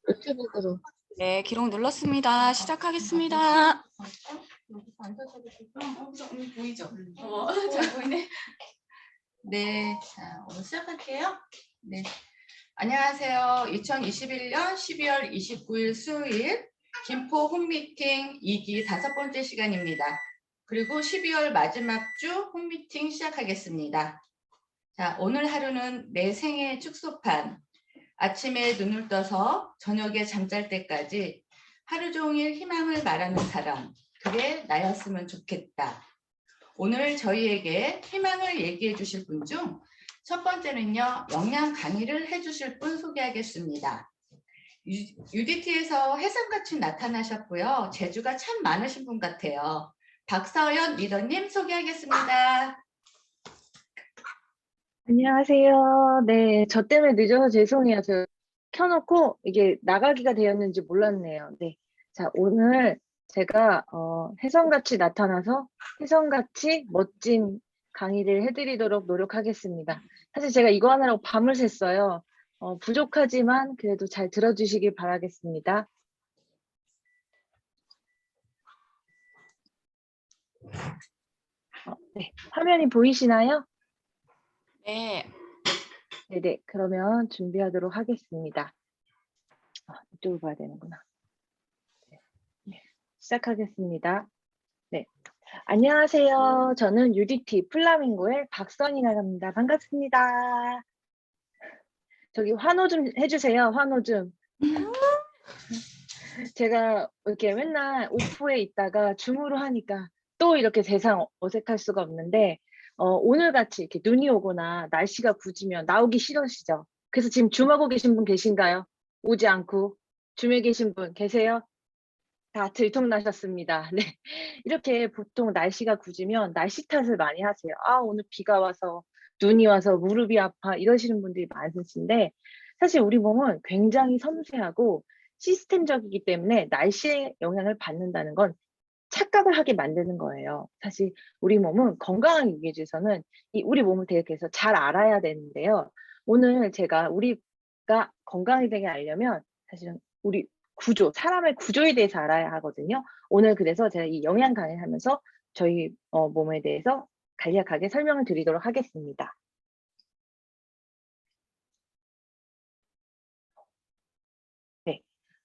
노트북으로. 네, 기록 눌렀습니다. 시작하겠습니다. 보이죠? 잘 보이네. 네, 자, 오늘 시작할게요. 네, 안녕하세요. 2021년 12월 29일 수요일 김포 홈미팅 2기 5번째 시간입니다. 그리고 12월 마지막 주 홈미팅 시작하겠습니다. 자, 오늘 하루는 내 생애 축소판. 아침에 눈을 떠서 저녁에 잠잘 때까지 하루 종일 희망을 말하는 사람, 그게 나였으면 좋겠다. 오늘 저희에게 희망을 얘기해 주실 분 중 첫 번째는요, 영양 강의를 해 주실 분 소개하겠습니다. UDT에서 해성같이 나타나셨고요. 재주가 참 많으신 분 같아요. 박서연 리더님 소개하겠습니다. 안녕하세요. 네, 저 때문에 늦어서 죄송해요. 저 켜놓고 이게 나가기가 되었는지 몰랐네요. 네, 자, 오늘 제가 혜성같이 나타나서 혜성같이 멋진 강의를 해드리도록 노력하겠습니다. 사실 제가 이거 하느라고 밤을 샜어요. 부족하지만 그래도 잘 들어주시길 바라겠습니다. 네, 화면이 보이시나요? 네. 네네, 그러면 준비하도록 하겠습니다. 이쪽으로 봐야 되는구나. 네, 시작하겠습니다. 네, 안녕하세요. 저는 UDT 플라밍고의 박선이라고 합니다. 반갑습니다. 저기 환호 좀 해주세요. 환호 좀. 제가 이렇게 맨날 오프에 있다가 줌으로 하니까 또 이렇게 세상 어색할 수가 없는데 오늘같이 이렇게 눈이 오거나 날씨가 굳으면 나오기 싫으시죠? 그래서 지금 줌하고 계신 분 계신가요? 오지 않고 줌에 계신 분 계세요? 다 들통나셨습니다. 네. 이렇게 보통 날씨가 굳으면 날씨 탓을 많이 하세요. 아, 오늘 비가 와서 눈이 와서 무릎이 아파 이러시는 분들이 많으신데 사실 우리 몸은 굉장히 섬세하고 시스템적이기 때문에 날씨의 영향을 받는다는 건 착각을 하게 만드는 거예요. 사실 우리 몸은 건강하게 유지하기 위해서는 우리 몸을 대해서 잘 알아야 되는데요. 오늘 제가 우리가 건강하게 되게 알려면 사실은 우리 구조, 사람의 구조에 대해서 알아야 하거든요. 오늘 그래서 제가 이 영양 강의를 하면서 저희 몸에 대해서 간략하게 설명을 드리도록 하겠습니다. 네,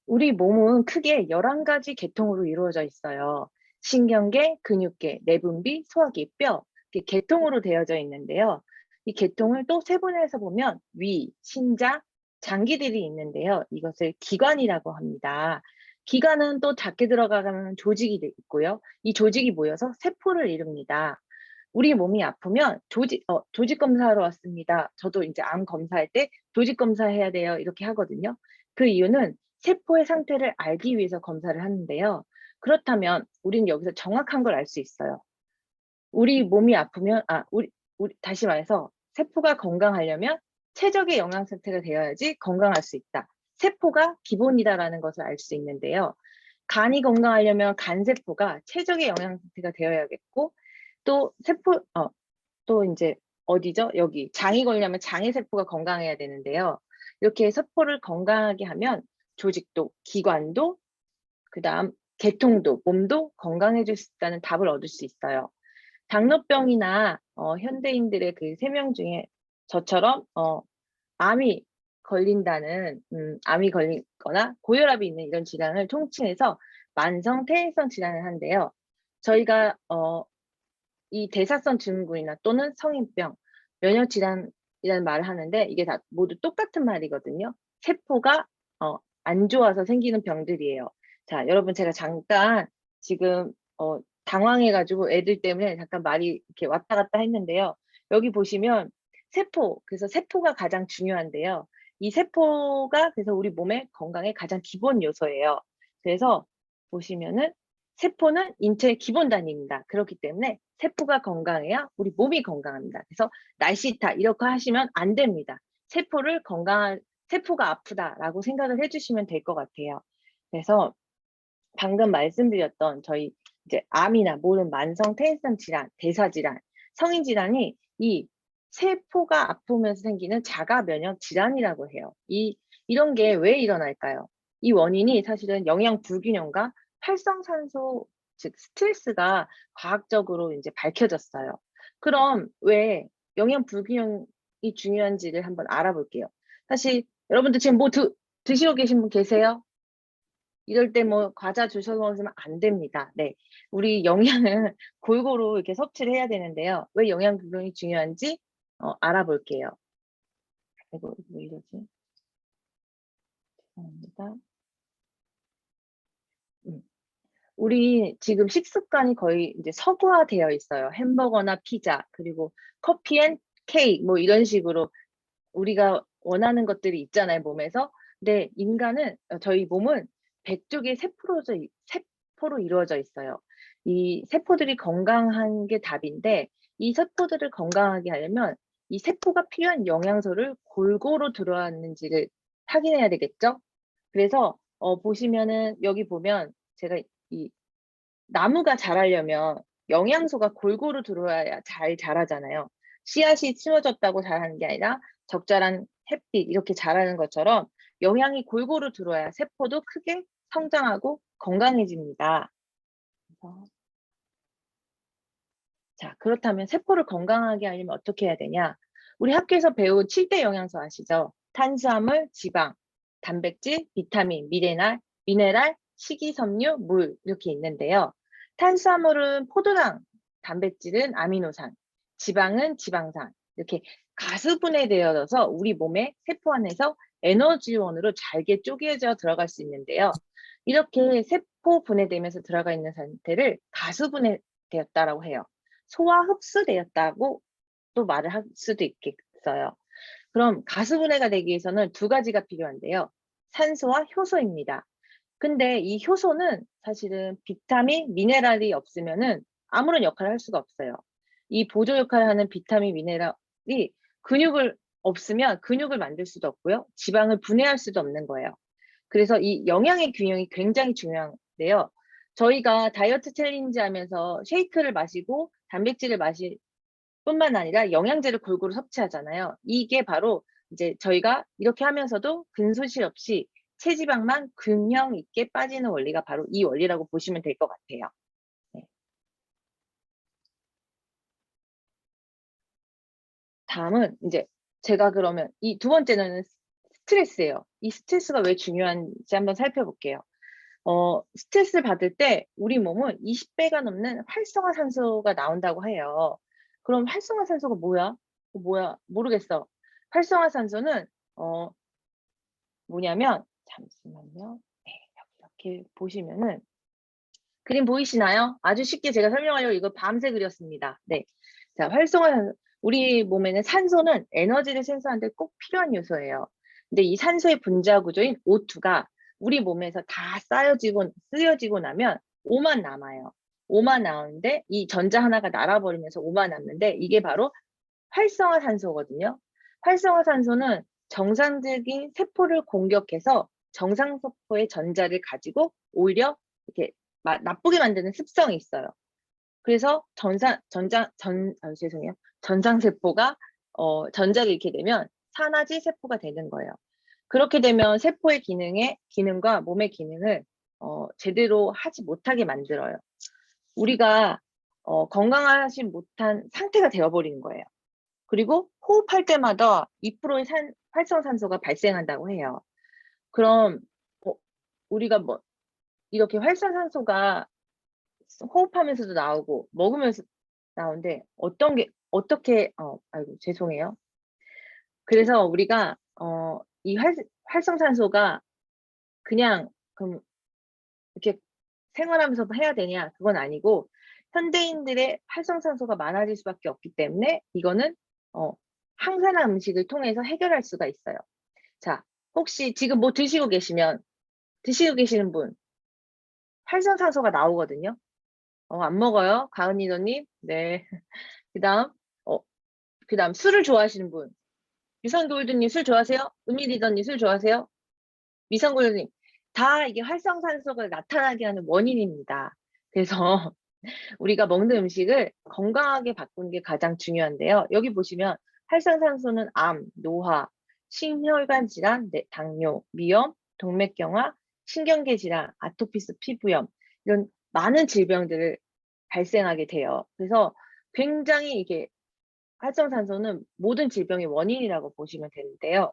우리 몸은 크게 11가지 계통으로 이루어져 있어요. 신경계, 근육계, 내분비, 소화기, 뼈, 이렇게 계통으로 되어져 있는데요. 이 계통을 또 세분해서 보면 위, 신장, 장기들이 있는데요. 이것을 기관이라고 합니다. 기관은 또 작게 들어가면 조직이 있고요. 이 조직이 모여서 세포를 이룹니다. 우리 몸이 아프면 조직 검사하러 왔습니다. 저도 이제 암 검사할 때 조직 검사해야 돼요. 이렇게 하거든요. 그 이유는 세포의 상태를 알기 위해서 검사를 하는데요. 그렇다면 우리는 여기서 정확한 걸 알 수 있어요. 우리 몸이 아프면, 다시 말해서 세포가 건강하려면 최적의 영양 상태가 되어야지 건강할 수 있다. 세포가 기본이다라는 것을 알 수 있는데요. 간이 건강하려면 간세포가 최적의 영양 상태가 되어야겠고, 또 또 이제 어디죠? 여기 장이 걸리려면 장의 세포가 건강해야 되는데요. 이렇게 세포를 건강하게 하면 조직도, 기관도, 그다음 계통도, 몸도 건강해질 수 있다는 답을 얻을 수 있어요. 당뇨병이나 현대인들의 그 3명 중에 저처럼 암이 걸리거나 고혈압이 있는 이런 질환을 통칭해서 만성 퇴행성 질환을 한대요. 저희가 이 대사성 증후군이나 또는 성인병, 면역질환이라는 말을 하는데 이게 다 모두 똑같은 말이거든요. 세포가 안 좋아서 생기는 병들이에요. 자, 여러분 제가 잠깐 지금 당황해가지고 애들 때문에 잠깐 말이 이렇게 왔다 갔다 했는데요. 여기 보시면 그래서 세포가 가장 중요한데요. 이 세포가 그래서 우리 몸의 건강의 가장 기본 요소예요. 그래서 보시면은 세포는 인체의 기본 단위입니다. 그렇기 때문에 세포가 건강해야 우리 몸이 건강합니다. 그래서 날씨 탓 이렇게 하시면 안 됩니다. 세포가 아프다라고 생각을 해주시면 될 것 같아요. 그래서 방금 말씀드렸던 저희 이제 암이나 모든 만성 퇴행성 질환, 대사질환, 성인 질환이 이 세포가 아프면서 생기는 자가 면역 질환이라고 해요. 이 이런 게 왜 일어날까요? 이 원인이 사실은 영양 불균형과 활성산소, 즉 스트레스가 과학적으로 이제 밝혀졌어요. 그럼 왜 영양 불균형이 중요한지를 한번 알아볼게요. 사실 여러분들 지금 뭐 드시고 계신 분 계세요? 이럴 때 뭐 과자 주워 먹으면 안 됩니다. 네. 우리 영양을 골고루 이렇게 섭취를 해야 되는데요. 왜 영양 균형이 중요한지 알아볼게요. 아이고, 왜 이러지? 죄송합니다. 우리 지금 식습관이 거의 이제 서구화되어 있어요. 햄버거나 피자, 그리고 커피 앤 케이크, 뭐 이런 식으로 우리가 원하는 것들이 있잖아요, 몸에서. 근데 인간은, 저희 몸은 100쪽의 세포로 이루어져 있어요. 이 세포들이 건강한 게 답인데, 이 세포들을 건강하게 하려면 이 세포가 필요한 영양소를 골고루 들어왔는지를 확인해야 되겠죠? 그래서 보시면은 여기 보면 제가 이 나무가 자라려면 영양소가 골고루 들어와야 잘 자라잖아요. 씨앗이 심어졌다고 자라는 게 아니라 적절한 햇빛 이렇게 자라는 것처럼 영양이 골고루 들어와야 세포도 크게 성장하고 건강해집니다. 그래서 자, 그렇다면 세포를 건강하게 하려면 어떻게 해야 되냐? 우리 학교에서 배운 7대 영양소 아시죠? 탄수화물, 지방, 단백질, 비타민, 미네랄, 식이섬유, 물 이렇게 있는데요. 탄수화물은 포도당, 단백질은 아미노산, 지방은 지방산 이렇게 가수분해되어서 우리 몸의 세포 안에서 에너지원으로 잘게 쪼개져 들어갈 수 있는데요. 이렇게 세포 분해되면서 들어가 있는 상태를 가수분해되었다라고 해요. 소화 흡수되었다고 또 말을 할 수도 있겠어요. 그럼 가수분해가 되기 위해서는 두 가지가 필요한데요. 산소와 효소입니다. 근데 이 효소는 사실은 비타민, 미네랄이 없으면은 아무런 역할을 할 수가 없어요. 이 보조 역할을 하는 비타민, 미네랄이 근육을 없으면 근육을 만들 수도 없고요. 지방을 분해할 수도 없는 거예요. 그래서 이 영양의 균형이 굉장히 중요한데요. 저희가 다이어트 챌린지 하면서 쉐이크를 마시고 단백질을 마실 뿐만 아니라 영양제를 골고루 섭취하잖아요. 이게 바로 이제 저희가 이렇게 하면서도 근소실 없이 체지방만 균형 있게 빠지는 원리가 바로 이 원리라고 보시면 될 것 같아요. 네. 다음은 이제 제가 그러면 이 두 번째는 스트레스예요. 이 스트레스가 왜 중요한지 한번 살펴볼게요. 스트레스를 받을 때 우리 몸은 20배가 넘는 활성화산소가 나온다고 해요. 그럼 활성화산소가 뭐야? 뭐야? 모르겠어. 활성화산소는 뭐냐면 잠시만요. 네, 이렇게 보시면은 그림 보이시나요? 아주 쉽게 제가 설명하려고 이거 밤새 그렸습니다. 네. 자, 활성화산소. 우리 몸에는 산소는 에너지를 생성하는 데 꼭 필요한 요소예요. 근데 이 산소의 분자 구조인 O2가 우리 몸에서 다 쓰여지고 나면 O만 남아요. O만 나오는데 이 전자 하나가 날아버리면서 O만 남는데 이게 바로 활성화산소거든요. 활성화산소는 정상적인 세포를 공격해서 정상세포의 전자를 가지고 오히려 이렇게 나쁘게 만드는 습성이 있어요. 그래서 죄송해요. 전상세포가 전자를 잃게 되면 산화제 세포가 되는 거예요. 그렇게 되면 세포의 기능과 몸의 기능을 제대로 하지 못하게 만들어요. 우리가 건강하지 못한 상태가 되어버리는 거예요. 그리고 호흡할 때마다 2%의 활성산소가 발생한다고 해요. 그럼 우리가 뭐 이렇게 활성산소가 호흡하면서도 나오고 먹으면서 나오는데 어떻게 아이고 죄송해요. 그래서 우리가 이 활성산소가 그냥 그럼 이렇게 생활하면서 해야 되냐? 그건 아니고 현대인들의 활성산소가 많아질 수밖에 없기 때문에 이거는 항산화 음식을 통해서 해결할 수가 있어요. 자, 혹시 지금 뭐 드시고 계시는 분 활성산소가 나오거든요. 안 먹어요? 가은이더님? 네. 어, 그다음 술을 좋아하시는 분. 유산골드님 술 좋아하세요? 은미리더님 술 좋아하세요? 미상골드님. 다 이게 활성산소가 나타나게 하는 원인입니다. 그래서 우리가 먹는 음식을 건강하게 바꾸는 게 가장 중요한데요. 여기 보시면 활성산소는 암, 노화, 심혈관 질환, 당뇨, 위염, 동맥경화, 신경계 질환, 아토피스 피부염 이런 많은 질병들을 발생하게 돼요. 그래서 굉장히 이게 활성산소는 모든 질병의 원인이라고 보시면 되는데요.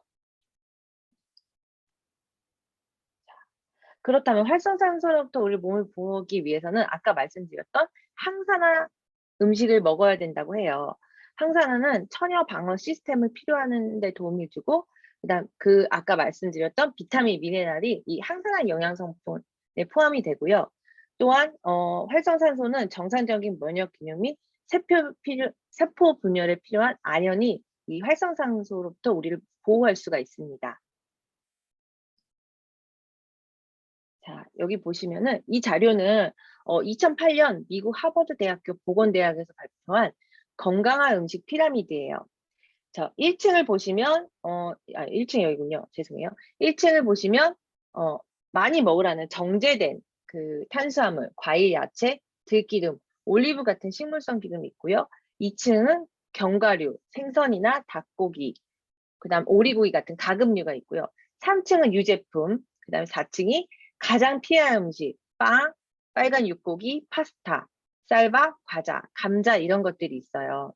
그렇다면 활성산소로부터 우리 몸을 보호하기 위해서는 아까 말씀드렸던 항산화 음식을 먹어야 된다고 해요. 항산화는 천여 방어 시스템을 필요하는 데 도움을 주고 그다음 아까 말씀드렸던 비타민, 미네랄이 이 항산화 영양 성분에 포함이 되고요. 또한 활성산소는 정상적인 면역 기능 및 세포 분열에 필요한 아연이 이 활성산소로부터 우리를 보호할 수가 있습니다. 자, 여기 보시면은 이 자료는 2008년 미국 하버드 대학교 보건대학에서 발표한 건강한 음식 피라미드예요. 자, 1층을 보시면 1층이 여기군요. 죄송해요. 1층을 보시면 많이 먹으라는 정제된 그 탄수화물, 과일, 야채, 들기름, 올리브 같은 식물성 기름이 있고요. 2층은 견과류, 생선이나 닭고기, 그다음 오리고기 같은 가금류가 있고요. 3층은 유제품, 그다음에 4층이 가장 피해야 할 음식, 빵, 빨간 육고기, 파스타, 쌀밥, 과자, 감자 이런 것들이 있어요.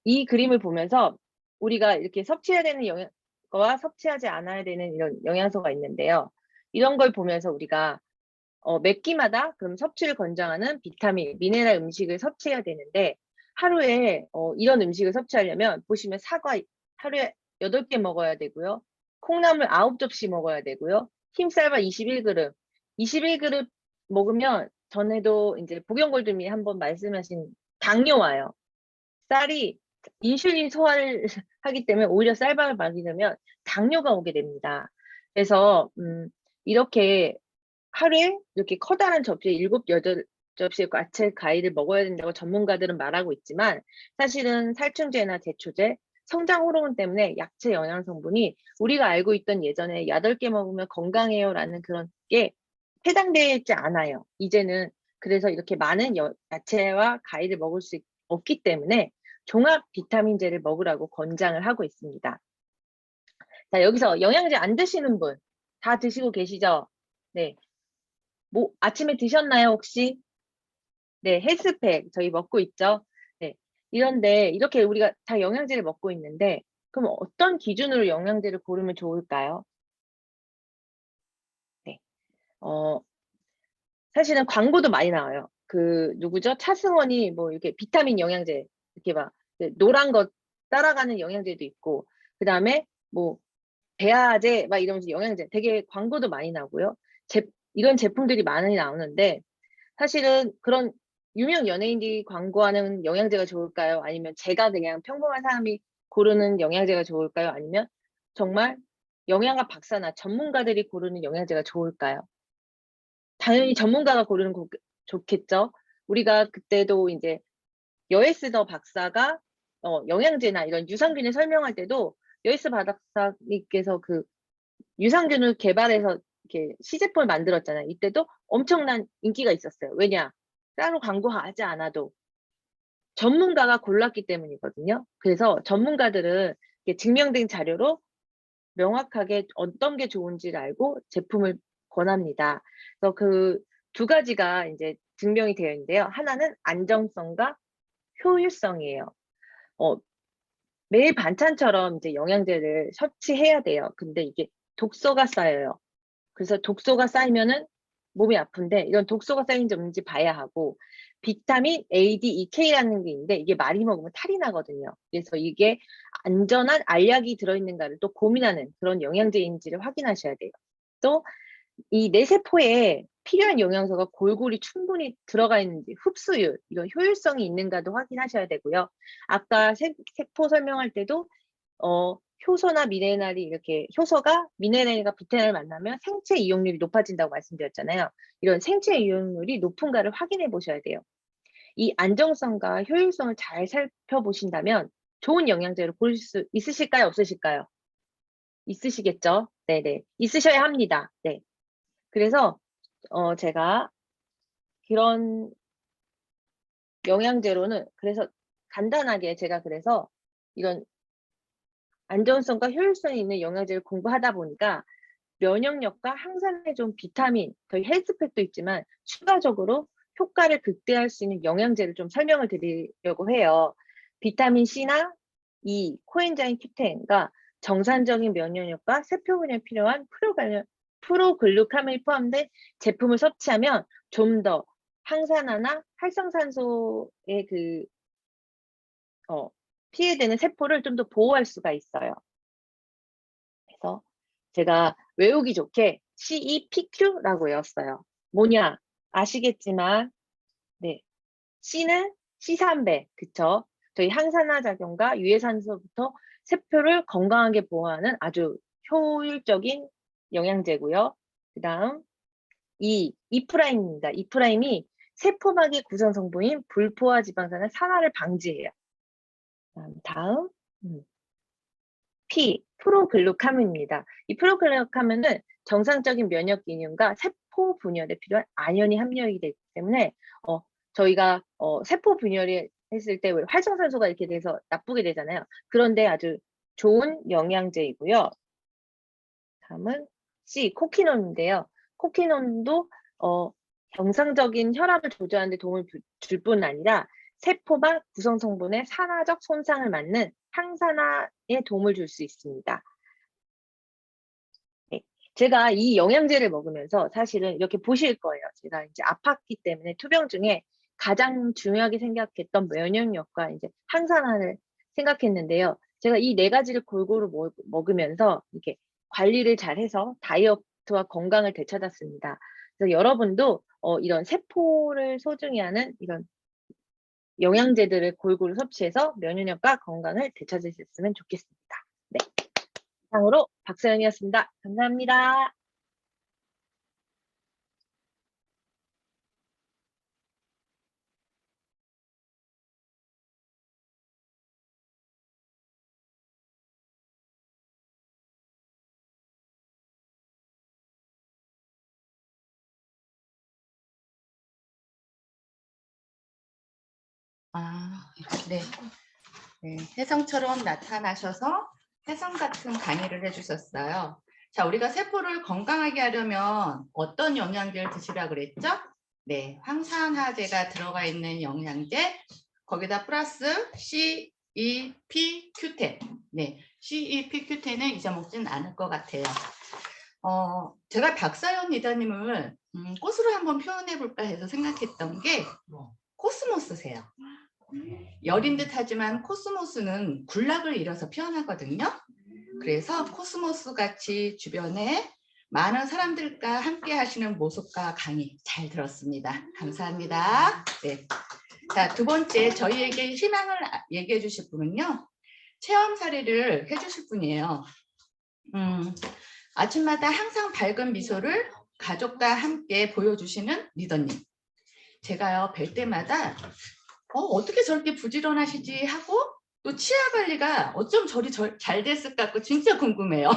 이 그림을 보면서 우리가 이렇게 섭취해야 되는 거와 섭취하지 않아야 되는 이런 영양소가 있는데요. 이런 걸 보면서 우리가 몇 끼마다 그럼 섭취를 권장하는 비타민, 미네랄 음식을 섭취해야 되는데 하루에 이런 음식을 섭취하려면 보시면 사과 하루에 8개 먹어야 되고요. 콩나물 9접시 먹어야 되고요. 흰쌀밥 21그릇. 21그릇 먹으면 전에도 이제 보경골드님이 한번 말씀하신 당뇨 와요. 쌀이 인슐린 소화를 하기 때문에 오히려 쌀밥을 먹이려면 당뇨가 오게 됩니다. 그래서 이렇게 하루에 이렇게 커다란 접시에 7, 8접시의 야채, 과일을 먹어야 된다고 전문가들은 말하고 있지만 사실은 살충제나 제초제, 성장 호르몬 때문에 야채 영양 성분이 우리가 알고 있던 예전에 8개 먹으면 건강해요라는 그런 게 해당되지 않아요. 이제는 그래서 이렇게 많은 야채와 과일을 먹을 수 없기 때문에 종합 비타민제를 먹으라고 권장을 하고 있습니다. 자, 여기서 영양제 안 드시는 분 다 드시고 계시죠? 네. 뭐 아침에 드셨나요, 혹시? 네, 헬스팩 저희 먹고 있죠? 네. 이런데 이렇게 우리가 다 영양제를 먹고 있는데 그럼 어떤 기준으로 영양제를 고르면 좋을까요? 네. 사실은 광고도 많이 나와요. 그 누구죠? 차승원이 뭐 이렇게 비타민 영양제 이렇게 막 노란 거 따라가는 영양제도 있고 그다음에 뭐 배아제 막 이러면서 영양제 되게 광고도 많이 나고요. 이런 제품들이 많이 나오는데 사실은 그런 유명 연예인들이 광고하는 영양제가 좋을까요? 아니면 제가 그냥 평범한 사람이 고르는 영양제가 좋을까요? 아니면 정말 영양학 박사나 전문가들이 고르는 영양제가 좋을까요? 당연히 전문가가 고르는 거 좋겠죠. 우리가 그때도 이제 여에스더 박사가 영양제나 이런 유산균을 설명할 때도 여에스 박사님께서 그 유산균을 개발해서 이렇게 시제품을 만들었잖아요. 이때도 엄청난 인기가 있었어요. 왜냐? 따로 광고하지 않아도 전문가가 골랐기 때문이거든요. 그래서 전문가들은 이렇게 증명된 자료로 명확하게 어떤 게 좋은지를 알고 제품을 권합니다. 그래서 그 두 가지가 이제 증명이 되어 있는데요. 하나는 안정성과 효율성이에요. 어, 매일 반찬처럼 이제 영양제를 섭취해야 돼요. 근데 이게 독소가 쌓여요. 그래서 독소가 쌓이면은 몸이 아픈데 이런 독소가 쌓인지 없는지 봐야 하고 비타민 A, D, E, K라는 게 있는데 이게 많이 먹으면 탈이 나거든요. 그래서 이게 안전한 알약이 들어있는가를 또 고민하는 그런 영양제인지를 확인하셔야 돼요. 또 이 내 세포에 필요한 영양소가 골고루 충분히 들어가 있는지 흡수율, 이런 효율성이 있는가도 확인하셔야 되고요. 아까 세포 설명할 때도 효소나 미네랄이 이렇게 효소가 미네랄과 비타민을 만나면 생체 이용률이 높아진다고 말씀드렸잖아요. 이런 생체 이용률이 높은가를 확인해 보셔야 돼요. 이 안정성과 효율성을 잘 살펴보신다면 좋은 영양제를 고르실 수 있으실까요? 없으실까요? 있으시겠죠? 네네. 있으셔야 합니다. 네. 그래서 제가 그런 영양제로는 그래서 간단하게 제가 그래서 이런 안전성과 효율성이 있는 영양제를 공부하다 보니까 면역력과 항산화에 좋은 비타민, 저희 헬스팩도 있지만 추가적으로 효과를 극대화할 수 있는 영양제를 좀 설명을 드리려고 해요. 비타민 C나 E, 코엔자임 Q10과 정상적인 면역력과 세포분열에 필요한 프로글루카민이 포함된 제품을 섭취하면 좀 더 항산화나 활성산소의 피해되는 세포를 좀 더 보호할 수가 있어요. 그래서 제가 외우기 좋게 CEPQ라고 외웠어요. 뭐냐? 아시겠지만, 네. C는 C3배, 그쵸? 저희 항산화 작용과 유해산소부터 세포를 건강하게 보호하는 아주 효율적인 영양제고요. 그 다음, E'입니다. E'이 세포막의 구성 성분인 불포화 지방산의 산화를 방지해요. 다음, 프로글루카민입니다. 이 프로글루카민은 정상적인 면역 기능과 세포 분열에 필요한 안연이 함유하게 되기 때문에 저희가 세포 분열이 했을 때 활성산소가 이렇게 돼서 나쁘게 되잖아요. 그런데 아주 좋은 영양제이고요. 다음은 C, 코키논인데요. 코키논도 정상적인 혈압을 조절하는 데 도움을 줄 뿐 아니라 세포막 구성 성분의 산화적 손상을 막는 항산화에 도움을 줄 수 있습니다. 네. 제가 이 영양제를 먹으면서 사실은 이렇게 보실 거예요. 제가 이제 아팠기 때문에 투병 중에 가장 중요하게 생각했던 면역력과 이제 항산화를 생각했는데요. 제가 이 네 가지를 골고루 먹으면서 이렇게 관리를 잘해서 다이어트와 건강을 되찾았습니다. 그래서 여러분도 이런 세포를 소중히 하는 이런 영양제들을 골고루 섭취해서 면역력과 건강을 되찾으셨으면 좋겠습니다. 네. 이상으로 박서연이었습니다. 감사합니다. 네. 네. 혜성처럼 나타나셔서 혜성 같은 강의를 해주셨어요. 자, 우리가 세포를 건강하게 하려면 어떤 영양제를 드시라 그랬죠? 네, 황산화제가 들어가 있는 영양제, 거기다 플러스 CEPQ10. 네, CEPQ10은 잊어먹진 않을 것 같아요. 제가 박사연 리더님을 꽃으로 한번 표현해 볼까 해서 생각했던 게 코스모스세요. 여린 듯 하지만 코스모스는 군락을 이뤄서 피어나거든요. 그래서 코스모스 같이 주변에 많은 사람들과 함께 하시는 모습과 강의 잘 들었습니다. 감사합니다. 네. 자, 두 번째 저희에게 희망을 얘기해 주실 분은요. 체험 사례를 해 주실 분이에요. 아침마다 항상 밝은 미소를 가족과 함께 보여주시는 리더님. 제가요 뵐 때마다 어떻게 저렇게 부지런하시지 하고 또 치아 관리가 어쩜 저리 잘 됐을까 하고 진짜 궁금해요.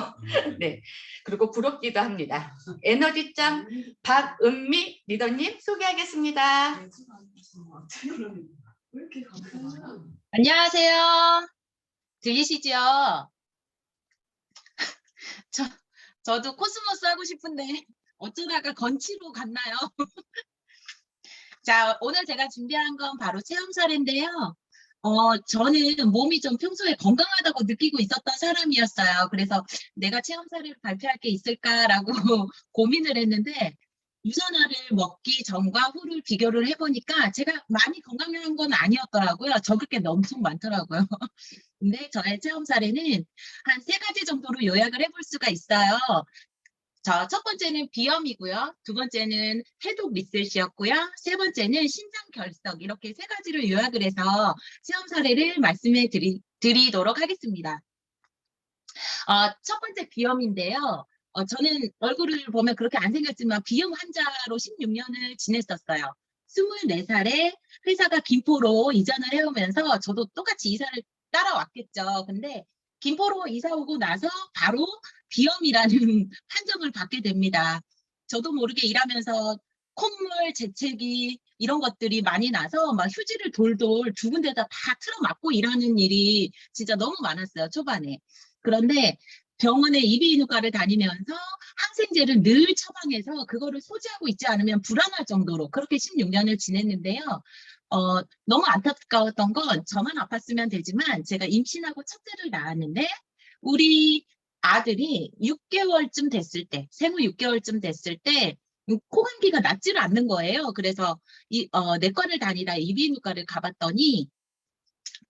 네. 그리고 부럽기도 합니다. 에너지짱 박은미 리더님 소개하겠습니다. 안녕하세요. 들리시죠? 저도 코스모스 하고 싶은데 어쩌다가 건치로 갔나요? 자, 오늘 제가 준비한 건 바로 체험 사례인데요. 저는 몸이 좀 평소에 건강하다고 느끼고 있었던 사람이었어요. 그래서 내가 체험 사례를 발표할 게 있을까라고 고민을 했는데 유산화를 먹기 전과 후를 비교를 해보니까 제가 많이 건강한 건 아니었더라고요. 적을 게 엄청 많더라고요. 근데 저의 체험 사례는 한 3가지 정도로 요약을 해볼 수가 있어요. 자, 첫 번째는 비염이고요. 두 번째는 해독 리셋이었고요. 세 번째는 신장 결석. 이렇게 3가지를 요약을 해서 체험 사례를 말씀해 드리도록 하겠습니다. 첫 번째 비염인데요. 저는 얼굴을 보면 그렇게 안 생겼지만 비염 환자로 16년을 지냈었어요. 24살에 회사가 김포로 이전을 해오면서 저도 똑같이 이사를 따라왔겠죠. 근데 김포로 이사 오고 나서 바로 비염이라는 판정을 받게 됩니다. 저도 모르게 일하면서 콧물, 재채기 이런 것들이 많이 나서 막 휴지를 돌돌 두 군데다 다 틀어막고 일하는 일이 진짜 너무 많았어요, 초반에. 그런데 병원에 이비인후과를 다니면서 항생제를 늘 처방해서 그거를 소지하고 있지 않으면 불안할 정도로 그렇게 16년을 지냈는데요. 너무 안타까웠던 건 저만 아팠으면 되지만 제가 임신하고 첫째를 낳았는데 우리 아들이 6개월쯤 됐을 때, 생후 6개월쯤 됐을 때 코감기가 낫지를 않는 거예요. 그래서 내과를 다니다 이비인후과를 가봤더니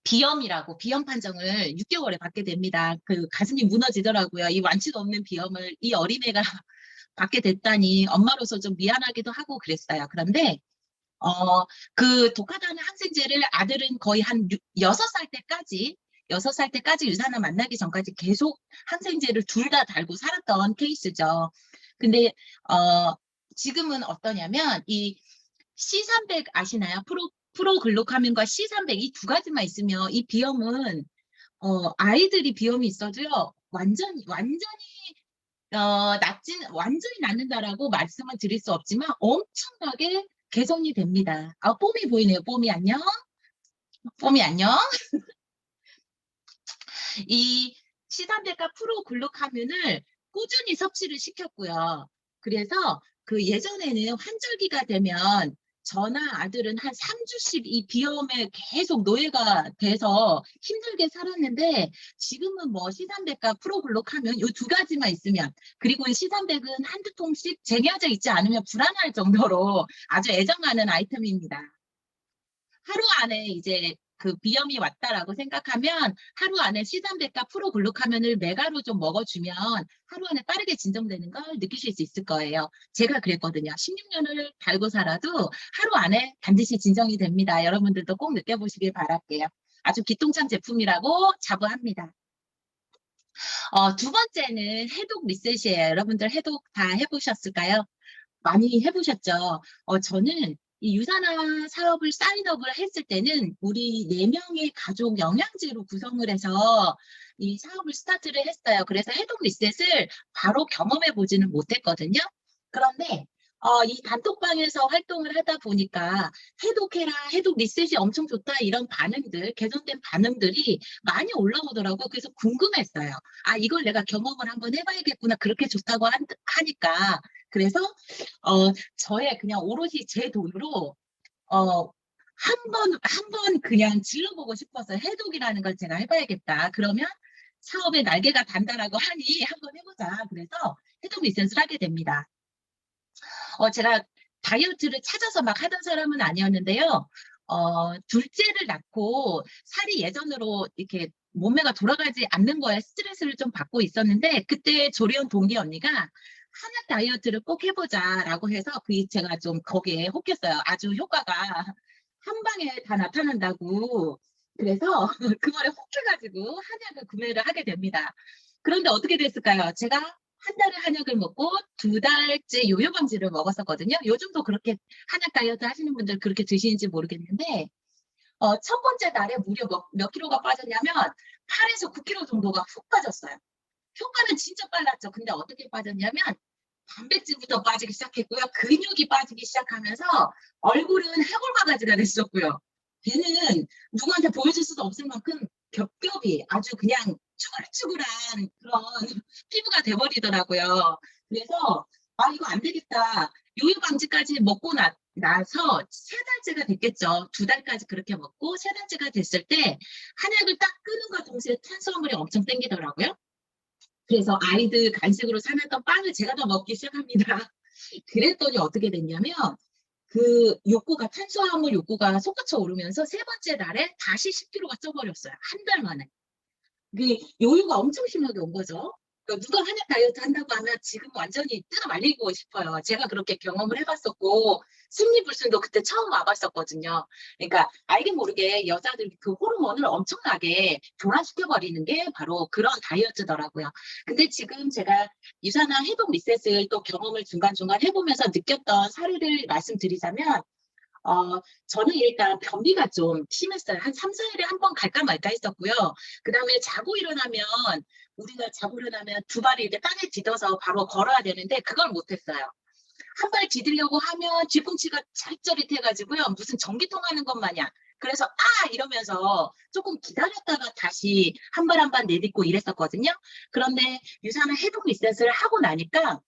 비염이라고 비염 판정을 6개월에 받게 됩니다. 그 가슴이 무너지더라고요. 이 완치도 없는 비염을 이 어린애가 받게 됐다니 엄마로서 좀 미안하기도 하고 그랬어요. 그런데 그 독하다는 항생제를 아들은 거의 한 6살 때까지 유산을 만나기 전까지 계속 항생제를 둘 다 달고 살았던 케이스죠. 근데 지금은 어떠냐면 이 C300 아시나요? 프로글루카민과 C300 이 두 가지만 있으면 이 비염은 아이들이 비염이 있어도요 완전히 완전히 낫는다라고 말씀을 드릴 수 없지만 엄청나게 개선이 됩니다. 뽀미 보이네요. 뽀미 안녕. 뽀미 안녕. 이 C300과 프로글루카민을 꾸준히 섭취를 시켰고요. 그래서 그 예전에는 환절기가 되면 저나 아들은 한 3주씩 이 비염에 계속 노예가 돼서 힘들게 살았는데 지금은 뭐 C300과 프로글루카민 이 두 가지만 있으면 그리고 이 C300은 한두 통씩 쟁여져 있지 않으면 불안할 정도로 아주 애정하는 아이템입니다. 하루 안에 이제 그 비염이 왔다라고 생각하면 하루 안에 C300과 프로글루카민을 메가로 좀 먹어주면 하루 안에 빠르게 진정되는 걸 느끼실 수 있을 거예요. 제가 그랬거든요. 16년을 달고 살아도 하루 안에 반드시 진정이 됩니다. 여러분들도 꼭 느껴보시길 바랄게요. 아주 기똥찬 제품이라고 자부합니다. 두 번째는 해독 리셋이에요. 여러분들 해독 다 해보셨을까요? 많이 해보셨죠? 저는 이 유산화 사업을 사인업을 했을 때는 우리 4명의 가족 영양제로 구성을 해서 이 사업을 스타트를 했어요. 그래서 해독 리셋을 바로 경험해 보지는 못했거든요. 그런데 이 단톡방에서 활동을 하다 보니까 해독해라, 해독 리셋이 엄청 좋다 이런 반응들, 개선된 반응들이 많이 올라오더라고요. 그래서 궁금했어요. 이걸 내가 경험을 한번 해봐야겠구나. 그렇게 좋다고 하니까. 그래서 저의 그냥 오롯이 제 돈으로 한 번 그냥 질러보고 싶어서 해독이라는 걸 제가 해봐야겠다. 그러면 사업의 날개가 단다라고 하니 한번 해보자. 그래서 해독 리셋을 하게 됩니다. 제가 다이어트를 찾아서 막 하던 사람은 아니었는데요. 둘째를 낳고 살이 예전으로 이렇게 몸매가 돌아가지 않는 거에 스트레스를 좀 받고 있었는데 그때 조리원 동기 언니가 한약 다이어트를 꼭 해보자라고 해서 제가 좀 거기에 혹했어요. 아주 효과가 한 방에 다 나타난다고. 그래서 그 말에 혹해가지고 한약을 구매를 하게 됩니다. 그런데 어떻게 됐을까요? 제가 한 달에 한약을 먹고 2달째 요요 방지를 먹었었거든요. 요즘도 그렇게 한약 다이어트 하시는 분들 그렇게 드시는지 모르겠는데 첫 번째 날에 무려 몇 킬로가 빠졌냐면 8에서 9킬로 정도가 훅 빠졌어요. 효과는 진짜 빨랐죠. 근데 어떻게 빠졌냐면 단백질부터 빠지기 시작했고요. 근육이 빠지기 시작하면서 얼굴은 해골바가지가 됐었고요. 걔는 누구한테 보여줄 수도 없을 만큼 겹겹이 아주 그냥 쭈글쭈글한 그런 피부가 돼버리더라고요. 그래서 이거 안 되겠다. 요요 방지까지 먹고 나서 3달째가 됐겠죠. 2달까지 그렇게 먹고 3달째가 됐을 때 한약을 딱 끄는과 동시에 탄수화물이 엄청 땡기더라고요. 그래서 아이들 간식으로 사놨던 빵을 제가 다 먹기 시작합니다. 그랬더니 어떻게 됐냐면 그 욕구가 탄수화물 욕구가 솟구쳐 오르면서 3번째 날에 다시 10kg가 쪄버렸어요. 한 달 만에. 그 요요가 엄청 심하게 온 거죠. 그러니까 누가 한약 다이어트 한다고 하면 지금 완전히 뜯어 말리고 싶어요. 제가 그렇게 경험을 해봤었고 생리불순도 그때 처음 와봤었거든요. 그러니까 알게 모르게 여자들 그 호르몬을 엄청나게 교란시켜버리는 게 바로 그런 다이어트더라고요. 근데 지금 제가 유산화 해독 리셋을 또 경험을 중간중간 해보면서 느꼈던 사례를 말씀드리자면 저는 일단 변비가 좀 심했어요. 한 3, 4일에 한 번 갈까 말까 했었고요. 그 다음에 우리가 자고 일어나면 2발이 이렇게 땅에 딛어서 바로 걸어야 되는데 그걸 못했어요. 한 발 디디려고 하면 뒤꿈치가 짜릿짜릿해가지고요. 무슨 전기통 하는 것 마냥 그래서 이러면서 조금 기다렸다가 다시 한 발 한 발 내딛고 이랬었거든요. 그런데 유산화 해독 리셋을 하고 나니까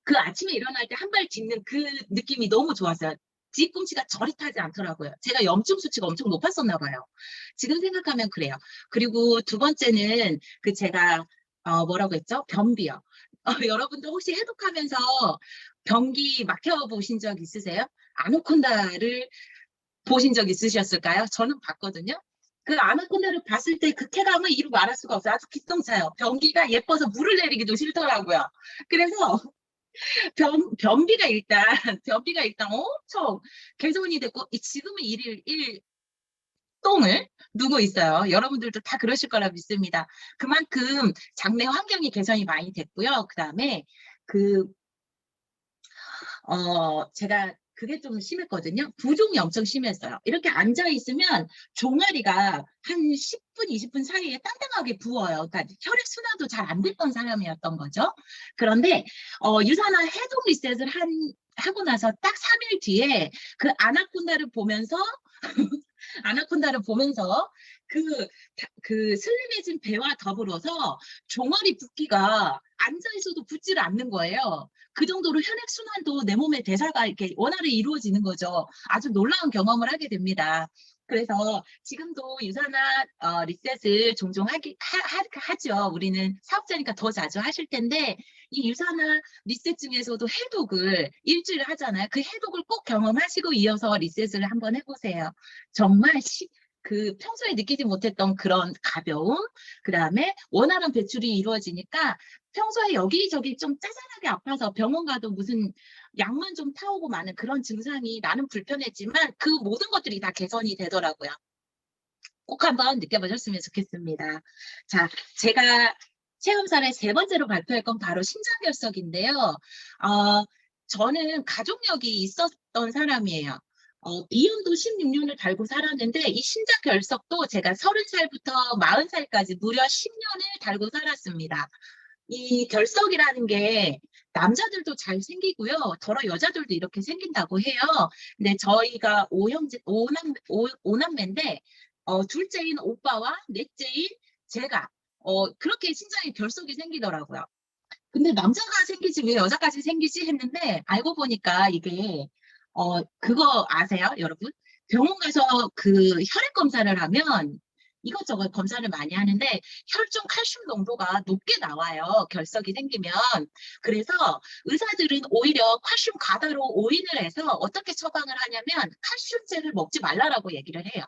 그 아침에 일어날 때 한 발 딛는 그 느낌이 너무 좋았어요. 뒤꿈치가 저릿하지 않더라고요. 제가 염증 수치가 엄청 높았었나 봐요. 지금 생각하면 그래요. 그리고 두 번째는 그 제가 뭐라고 했죠? 변비요. 여러분도 혹시 해독하면서 변기 막혀보신 적 있으세요? 아나콘다를 보신 적 있으셨을까요? 저는 봤거든요. 그 아나콘다를 봤을 때 그 쾌감을 이루 말할 수가 없어요. 아주 기똥차요. 변기가 예뻐서 물을 내리기도 싫더라고요. 그래서 변비가 일단 변비가 일단 엄청 개선이 됐고 지금은 일일 똥을 누고 있어요. 여러분들도 다 그러실 거라 믿습니다. 그만큼 장내 환경이 개선이 많이 됐고요. 그다음에 제가 그게 좀 심했거든요. 부종이 엄청 심했어요. 이렇게 앉아 있으면 종아리가 한 10분, 20분 사이에 땅땅하게 부어요. 그러니까 혈액 순환도 잘 안 됐던 사람이었던 거죠. 그런데 유산화 해독 리셋을 하고 나서 딱 3일 뒤에 그 아나콘다를 보면서 그 슬림해진 배와 더불어서 종아리 붓기가 앉아있어도 붓지를 않는 거예요. 그 정도로 혈액순환도 내 몸의 대사가 이렇게 원활히 이루어지는 거죠. 아주 놀라운 경험을 하게 됩니다. 그래서 지금도 유산화 리셋을 종종 하죠. 우리는 사업자니까 더 자주 하실 텐데 이 유산화 리셋 중에서도 해독을 일주일에 하잖아요. 그 해독을 꼭 경험하시고 이어서 리셋을 한번 해보세요. 정말 평소에 느끼지 못했던 그런 가벼움, 그 다음에 원활한 배출이 이루어지니까 평소에 여기저기 좀 짜잘하게 아파서 병원 가도 무슨 약만 좀 타오고 마는 그런 증상이 나는 불편했지만 그 모든 것들이 다 개선이 되더라고요. 꼭 한번 느껴보셨으면 좋겠습니다. 자, 제가 체험 사례 세 번째로 발표할 건 바로 신장결석인데요. 저는 가족력이 있었던 사람이에요. 비염도 16년을 달고 살았는데 이 신장결석도 제가 30살부터 40살까지 무려 10년을 달고 살았습니다. 이 결석이라는 게 남자들도 잘 생기고요. 더러 여자들도 이렇게 생긴다고 해요. 근데 저희가 오남매인데 둘째인 오빠와 넷째인 제가 그렇게 신장에 결석이 생기더라고요. 근데 남자가 생기지 왜 여자까지 생기지 했는데 알고 보니까 이게 그거 아세요, 여러분? 병원 가서 그 혈액 검사를 하면 이것저것 검사를 많이 하는데 혈중 칼슘 농도가 높게 나와요. 결석이 생기면. 그래서 의사들은 오히려 칼슘 과다로 오인을 해서 어떻게 처방을 하냐면 칼슘제를 먹지 말라라고 얘기를 해요.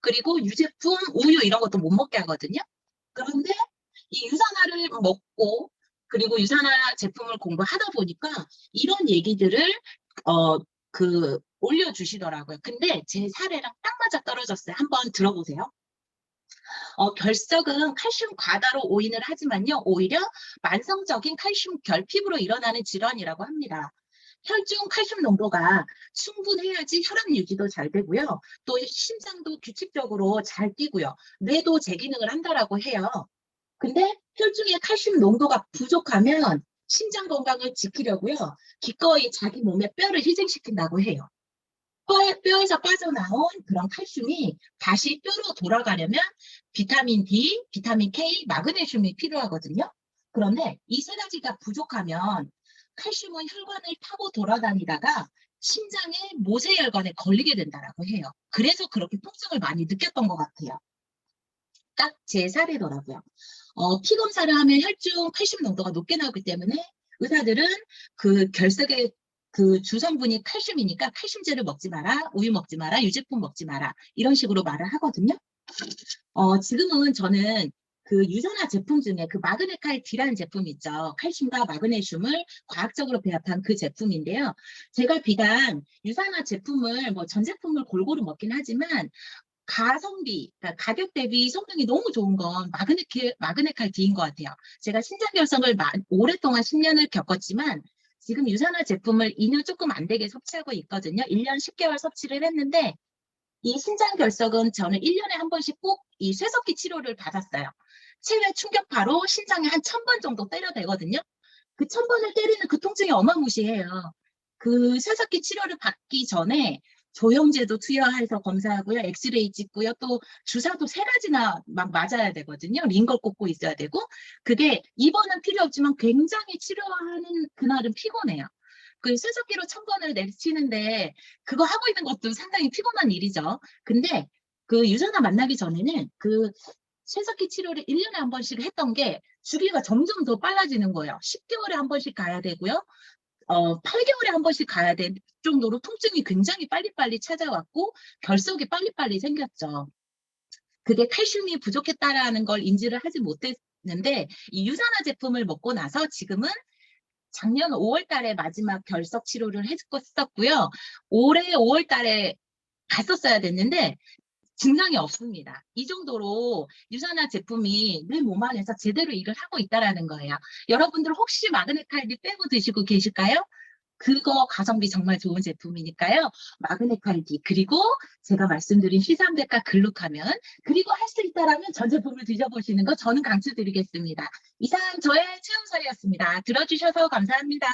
그리고 유제품, 우유 이런 것도 못 먹게 하거든요. 그런데 이 유산화를 먹고 그리고 유산화 제품을 공부하다 보니까 이런 얘기들을 올려주시더라고요. 근데 제 사례랑 딱 맞아 떨어졌어요. 한번 들어보세요. 결석은 칼슘 과다로 오인을 하지만요. 오히려 만성적인 칼슘 결핍으로 일어나는 질환이라고 합니다. 혈중 칼슘 농도가 충분해야지 혈압 유지도 잘 되고요. 또 심장도 규칙적으로 잘 뛰고요. 뇌도 재기능을 한다라고 해요. 근데 혈중의 칼슘 농도가 부족하면 심장 건강을 지키려고요. 기꺼이 자기 몸의 뼈를 희생시킨다고 해요. 뼈에서 빠져나온 그런 칼슘이 다시 뼈로 돌아가려면 비타민 D, 비타민 K, 마그네슘이 필요하거든요. 그런데 이 세 가지가 부족하면 칼슘은 혈관을 타고 돌아다니다가 심장의 모세혈관에 걸리게 된다고 해요. 그래서 그렇게 통증을 많이 느꼈던 것 같아요. 딱 제 사례더라고요. 피 검사를 하면 혈중 칼슘 농도가 높게 나오기 때문에 의사들은 그 결석의 그 주성분이 칼슘이니까 칼슘제를 먹지 마라, 우유 먹지 마라, 유제품 먹지 마라 이런 식으로 말을 하거든요. 지금은 저는 그 유산화 제품 중에 그 마그네칼디라는 제품 있죠. 칼슘과 마그네슘을 과학적으로 배합한 그 제품인데요. 제가 비단 유산화 제품을 뭐 전 제품을 골고루 먹긴 하지만 가성비, 그러니까 가격 대비 성능이 너무 좋은 건 마그네칼디인 것 같아요. 제가 신장결석을 오랫동안 10년을 겪었지만 지금 유산화 제품을 2년 조금 안 되게 섭취하고 있거든요. 1년 10개월 섭취를 했는데 이 신장결석은 저는 1년에 한 번씩 꼭 이 쇠석기 치료를 받았어요. 체외 충격파로 신장에 한 1000번 정도 때려대거든요. 그 1000번을 때리는 그 통증이 어마무시해요. 그 쇠석기 치료를 받기 전에 조영제도 투여해서 검사하고요. 엑스레이 찍고요. 또 주사도 3가지나 막 맞아야 되거든요. 링걸 꽂고 있어야 되고. 그게 입원은 필요 없지만 굉장히 치료하는 그날은 피곤해요. 그 쇠석기로 1000번을 내치는데 그거 하고 있는 것도 상당히 피곤한 일이죠. 근데 그 유전자 만나기 전에는 그 쇠석기 치료를 1년에 한 번씩 했던 게 주기가 점점 더 빨라지는 거예요. 10개월에 한 번씩 가야 되고요. 8개월에 한 번씩 가야 될 정도로 통증이 굉장히 빨리빨리 찾아왔고 결석이 빨리빨리 생겼죠. 그게 칼슘이 부족했다라는 걸 인지를 하지 못했는데 이 유산화 제품을 먹고 나서 지금은 작년 5월 달에 마지막 결석 치료를 했었고요. 올해 5월 달에 갔었어야 됐는데 증상이 없습니다. 이 정도로 유산화 제품이 내 몸 안에서 제대로 일을 하고 있다는 거예요. 여러분들 혹시 마그네칼디 빼고 드시고 계실까요? 그거 가성비 정말 좋은 제품이니까요. 마그네칼디 그리고 제가 말씀드린 시삼백과 글루카면 그리고 할 수 있다라면 전 제품을 드셔보시는 거 저는 강추드리겠습니다. 이상 저의 체험설이었습니다. 들어주셔서 감사합니다.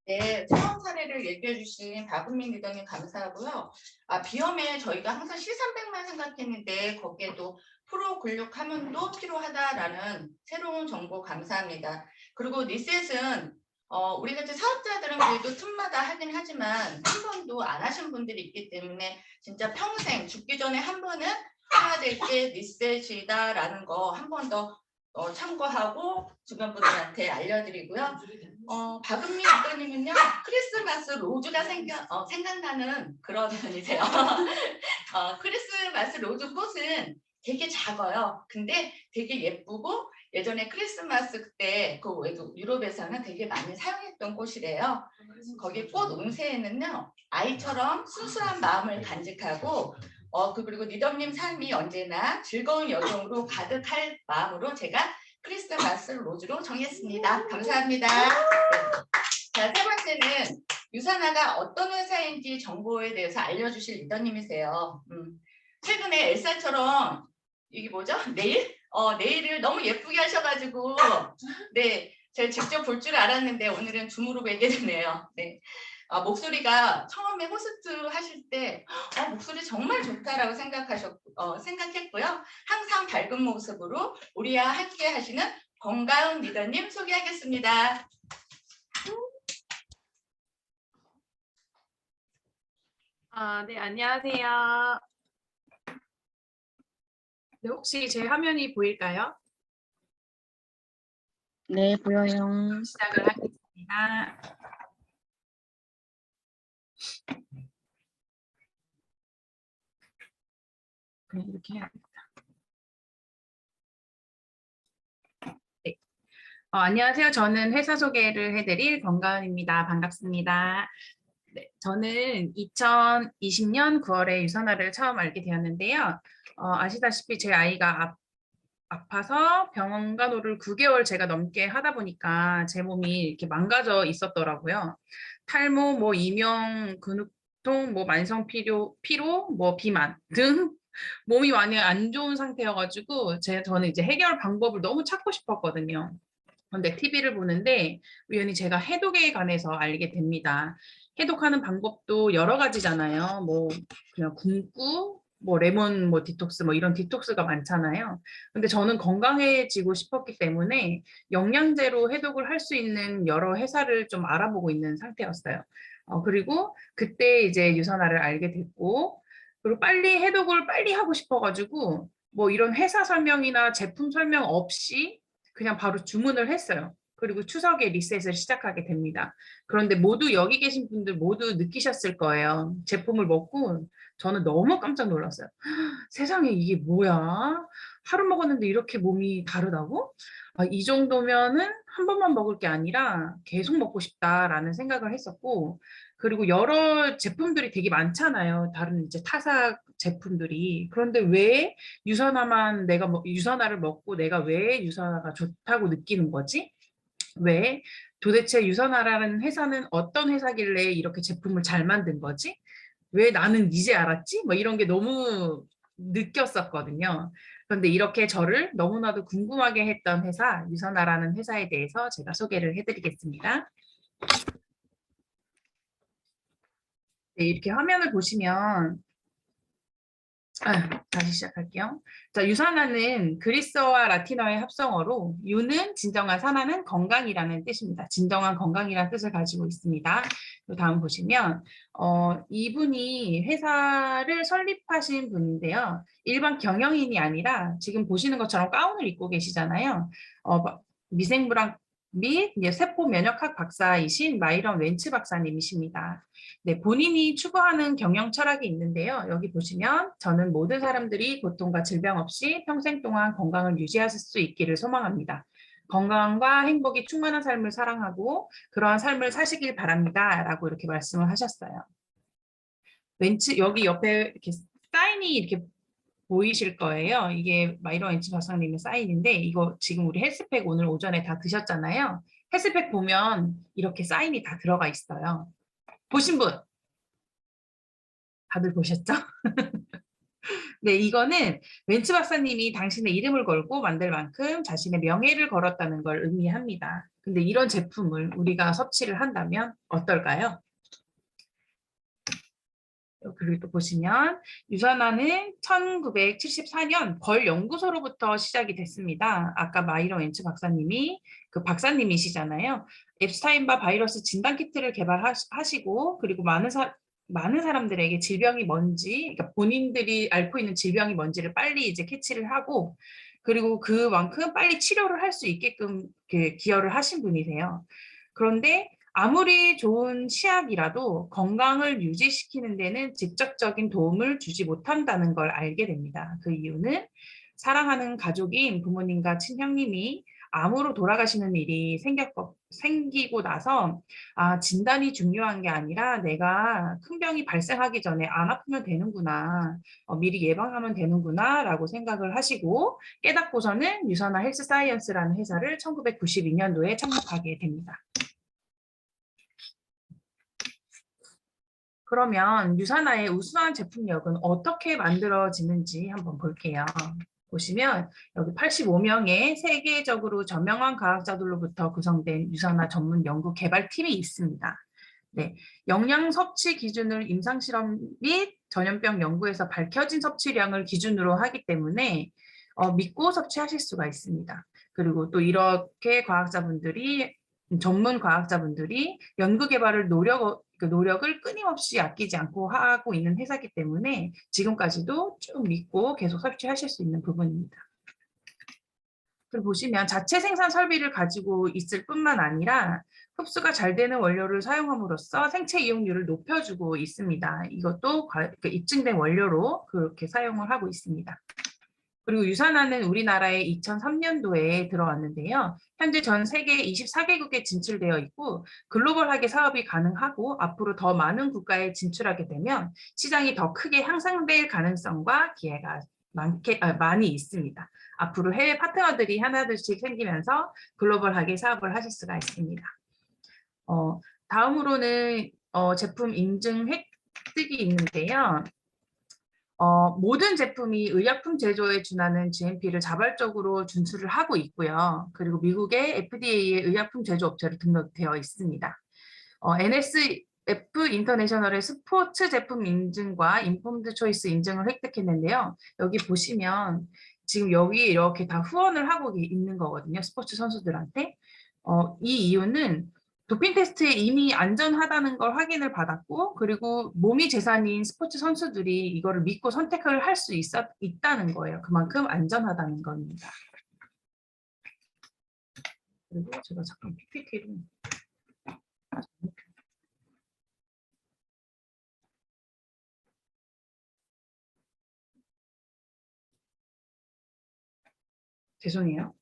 네, 체험 사례를 얘기해 주신 박은민 리더님 감사하고요. 비염에 저희가 항상 C300만 생각했는데 거기에도 프로근육 함유도 필요하다라는 새로운 정보 감사합니다. 그리고 리셋은 우리 같은 사업자들은 그래도 틈마다 하긴 하지만 한 번도 안 하신 분들이 있기 때문에 진짜 평생 죽기 전에 한 번은 해야 될 게 리셋이다라는 거 한 번 더 참고하고 주변 분들한테 알려드리고요. 박은미 작가님은요, 크리스마스 로즈가 생각나는 그런 분이세요. 크리스마스 로즈 꽃은 되게 작아요. 근데 되게 예쁘고 예전에 크리스마스 때 그 유럽에서는 되게 많이 사용했던 꽃이래요. 거기 꽃 운세에는요, 아이처럼 순수한 마음을 간직하고 그리고 리더님 삶이 언제나 즐거운 여정으로 가득할 마음으로 제가 크리스마스 로즈로 정했습니다. 감사합니다. 자, 세 번째는 유산화가 어떤 회사인지 정보에 대해서 알려주실 리더님이세요. 최근에 엘사처럼 이게 뭐죠? 네일을 너무 예쁘게 하셔가지고 네, 제가 직접 볼 줄 알았는데 오늘은 줌으로 뵈게 되네요. 네. 목소리가 처음에 호스트 하실 때 목소리 정말 좋다라고 생각했고요. 항상 밝은 모습으로 우리와 함께 하시는 권가은 리더님 소개하겠습니다. 네, 안녕하세요. 네, 혹시 제 화면이 보일까요? 네, 보여요. 시작을 하겠습니다. 그냥 이렇게 해야겠다. 네. 안녕하세요. 저는 회사 소개를 해드릴 권가은입니다. 반갑습니다. 네, 저는 2020년 9월에 유산화를 처음 알게 되었는데요. 아시다시피 제 아이가 아파서 병원 간호를 9개월 제가 넘게 하다 보니까 제 몸이 이렇게 망가져 있었더라고요. 탈모, 뭐 이명, 근육통, 뭐 만성 피로, 뭐 비만 등 몸이 많이 안 좋은 상태여가지고 저는 이제 해결 방법을 너무 찾고 싶었거든요. 근데 TV를 보는데 우연히 제가 해독에 관해서 알게 됩니다. 해독하는 방법도 여러 가지잖아요. 뭐 그냥 굶고 뭐 레몬 뭐 디톡스 뭐 이런 디톡스가 많잖아요. 근데 저는 건강해지고 싶었기 때문에 영양제로 해독을 할 수 있는 여러 회사를 좀 알아보고 있는 상태였어요. 그리고 그때 이제 유산화를 알게 됐고 그리고 빨리 해독을 빨리 하고 싶어가지고 뭐 이런 회사 설명이나 제품 설명 없이 그냥 바로 주문을 했어요. 그리고 추석에 리셋을 시작하게 됩니다. 그런데 모두 여기 계신 분들 모두 느끼셨을 거예요. 제품을 먹고 저는 너무 깜짝 놀랐어요. 세상에 이게 뭐야? 하루 먹었는데 이렇게 몸이 다르다고? 이 정도면은 한 번만 먹을 게 아니라 계속 먹고 싶다라는 생각을 했었고, 그리고 여러 제품들이 되게 많잖아요. 다른 이제 타사 제품들이. 그런데 왜 유산화를 먹고 내가 왜 유산화가 좋다고 느끼는 거지? 왜? 도대체 유산화라는 회사는 어떤 회사길래 이렇게 제품을 잘 만든 거지? 왜 나는 이제 알았지? 뭐 이런 게 너무 느꼈었거든요. 그런데 이렇게 저를 너무나도 궁금하게 했던 회사, 유선화라는 회사에 대해서 제가 소개를 해드리겠습니다. 네, 이렇게 화면을 보시면 다시 시작할게요. 자, 유산화는 그리스어와 라틴어의 합성어로 유는 진정한, 산화는 건강이라는 뜻입니다. 진정한 건강이라는 뜻을 가지고 있습니다. 다음 보시면 이분이 회사를 설립하신 분인데요. 일반 경영인이 아니라 지금 보시는 것처럼 가운을 입고 계시잖아요. 미생물학 및 이제 세포 면역학 박사이신 마이런 웬츠 박사님이십니다. 네, 본인이 추구하는 경영 철학이 있는데요. 여기 보시면 저는 모든 사람들이 고통과 질병 없이 평생 동안 건강을 유지하실 수 있기를 소망합니다. 건강과 행복이 충만한 삶을 사랑하고 그러한 삶을 사시길 바랍니다. 라고 이렇게 말씀을 하셨어요. 웬츠, 여기 옆에 이렇게 사인이 이렇게 보이실 거예요. 이게 마이런 웬츠 박사님의 사인인데 이거 지금 우리 헬스팩 오늘 오전에 다 드셨잖아요. 헬스팩 보면 이렇게 사인이 다 들어가 있어요. 보신 분? 다들 보셨죠? 네, 이거는 웬츠 박사님이 당신의 이름을 걸고 만들 만큼 자신의 명예를 걸었다는 걸 의미합니다. 근데 이런 제품을 우리가 섭취를 한다면 어떨까요? 그리고 또 보시면 유산화는 1974년 벌 연구소로부터 시작이 됐습니다. 아까 마이런 웬츠 박사님이 그 박사님이시잖아요. 앱스타인바 바이러스 진단 키트를 개발하시고 그리고 많은 사람들에게 질병이 뭔지, 그러니까 본인들이 앓고 있는 질병이 뭔지를 빨리 이제 캐치를 하고 그리고 그만큼 빨리 치료를 할 수 있게끔 기여를 하신 분이세요. 그런데 아무리 좋은 치약이라도 건강을 유지시키는 데는 직접적인 도움을 주지 못한다는 걸 알게 됩니다. 그 이유는 사랑하는 가족인 부모님과 친형님이 암으로 돌아가시는 일이 생기고 나서 진단이 중요한 게 아니라 내가 큰 병이 발생하기 전에 안 아프면 되는구나, 미리 예방하면 되는구나 라고 생각을 하시고 깨닫고서는 유선화 헬스사이언스라는 회사를 1992년도에 창립하게 됩니다. 그러면 유산화의 우수한 제품력은 어떻게 만들어지는지 한번 볼게요. 보시면 여기 85명의 세계적으로 저명한 과학자들로부터 구성된 유산화 전문 연구 개발팀이 있습니다. 네, 영양 섭취 기준을 임상실험 및 전염병 연구에서 밝혀진 섭취량을 기준으로 하기 때문에 믿고 섭취하실 수가 있습니다. 그리고 또 이렇게 전문 과학자분들이 연구 개발을 노력을 끊임없이 아끼지 않고 하고 있는 회사이기 때문에 지금까지도 쭉 믿고 계속 섭취하실 수 있는 부분입니다. 그리고 보시면 자체 생산 설비를 가지고 있을 뿐만 아니라 흡수가 잘 되는 원료를 사용함으로써 생체 이용률을 높여주고 있습니다. 이것도 입증된 원료로 그렇게 사용을 하고 있습니다. 그리고 유산화는 우리나라에 2003년도에 들어왔는데요. 현재 전 세계 24개국에 진출되어 있고 글로벌하게 사업이 가능하고 앞으로 더 많은 국가에 진출하게 되면 시장이 더 크게 향상될 가능성과 기회가 많이 있습니다. 앞으로 해외 파트너들이 하나둘씩 생기면서 글로벌하게 사업을 하실 수가 있습니다. 다음으로는 제품 인증 획득이 있는데요. 모든 제품이 의약품 제조에 준하는 GMP를 자발적으로 준수를 하고 있고요. 그리고 미국의 FDA의 의약품 제조 업체로 등록되어 있습니다. NSF 인터내셔널의 스포츠 제품 인증과 인폼드 초이스 인증을 획득했는데요. 여기 보시면 지금 여기 이렇게 다 후원을 하고 있는 거거든요. 스포츠 선수들한테. 이 이유는 도핑 테스트에 이미 안전하다는 걸 확인을 받았고 그리고 몸이 재산인 스포츠 선수들이 이거를 믿고 선택을 할 수 있다는 거예요. 그만큼 안전하다는 겁니다. 그리고 제가 잠깐 PPT를 죄송해요.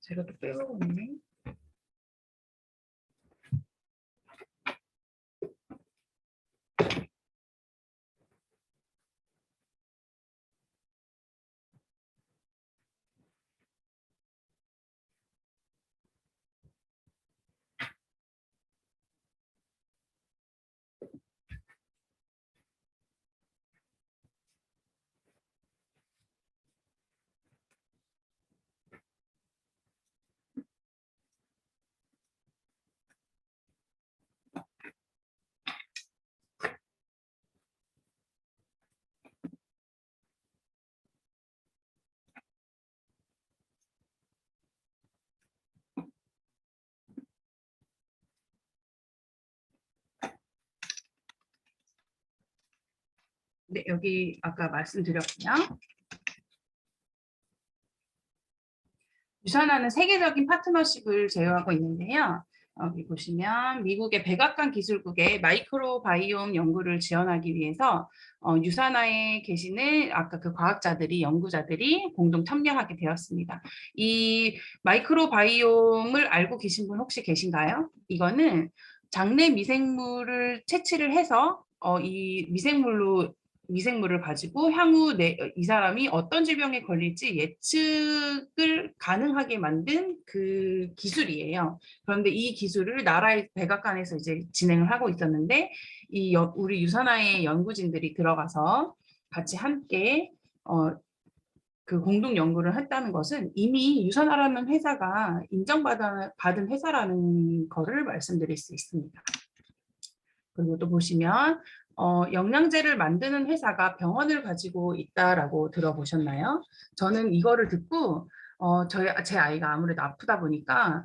제가 또 빼고 있네. 네, 여기 아까 말씀드렸고요. 유산화는 세계적인 파트너십을 제휴하고 있는데요. 여기 보시면 미국의 백악관 기술국의 마이크로바이옴 연구를 지원하기 위해서 유산화에 계시는 아까 그 과학자들이 연구자들이 공동 참여하게 되었습니다. 이 마이크로바이옴을 알고 계신 분 혹시 계신가요? 이거는 장내 미생물을 채취를 해서 이 미생물을 가지고 향후 이 사람이 어떤 질병에 걸릴지 예측을 가능하게 만든 그 기술이에요. 그런데 이 기술을 나라의 백악관에서 이제 진행을 하고 있었는데 우리 유산화의 연구진들이 들어가서 같이 함께 그 공동 연구를 했다는 것은 이미 유산화라는 회사가 인정받은 회사라는 거를 말씀드릴 수 있습니다. 그리고 또 보시면 영양제를 만드는 회사가 병원을 가지고 있다라고 들어보셨나요? 저는 이거를 듣고 제 아이가 아무래도 아프다 보니까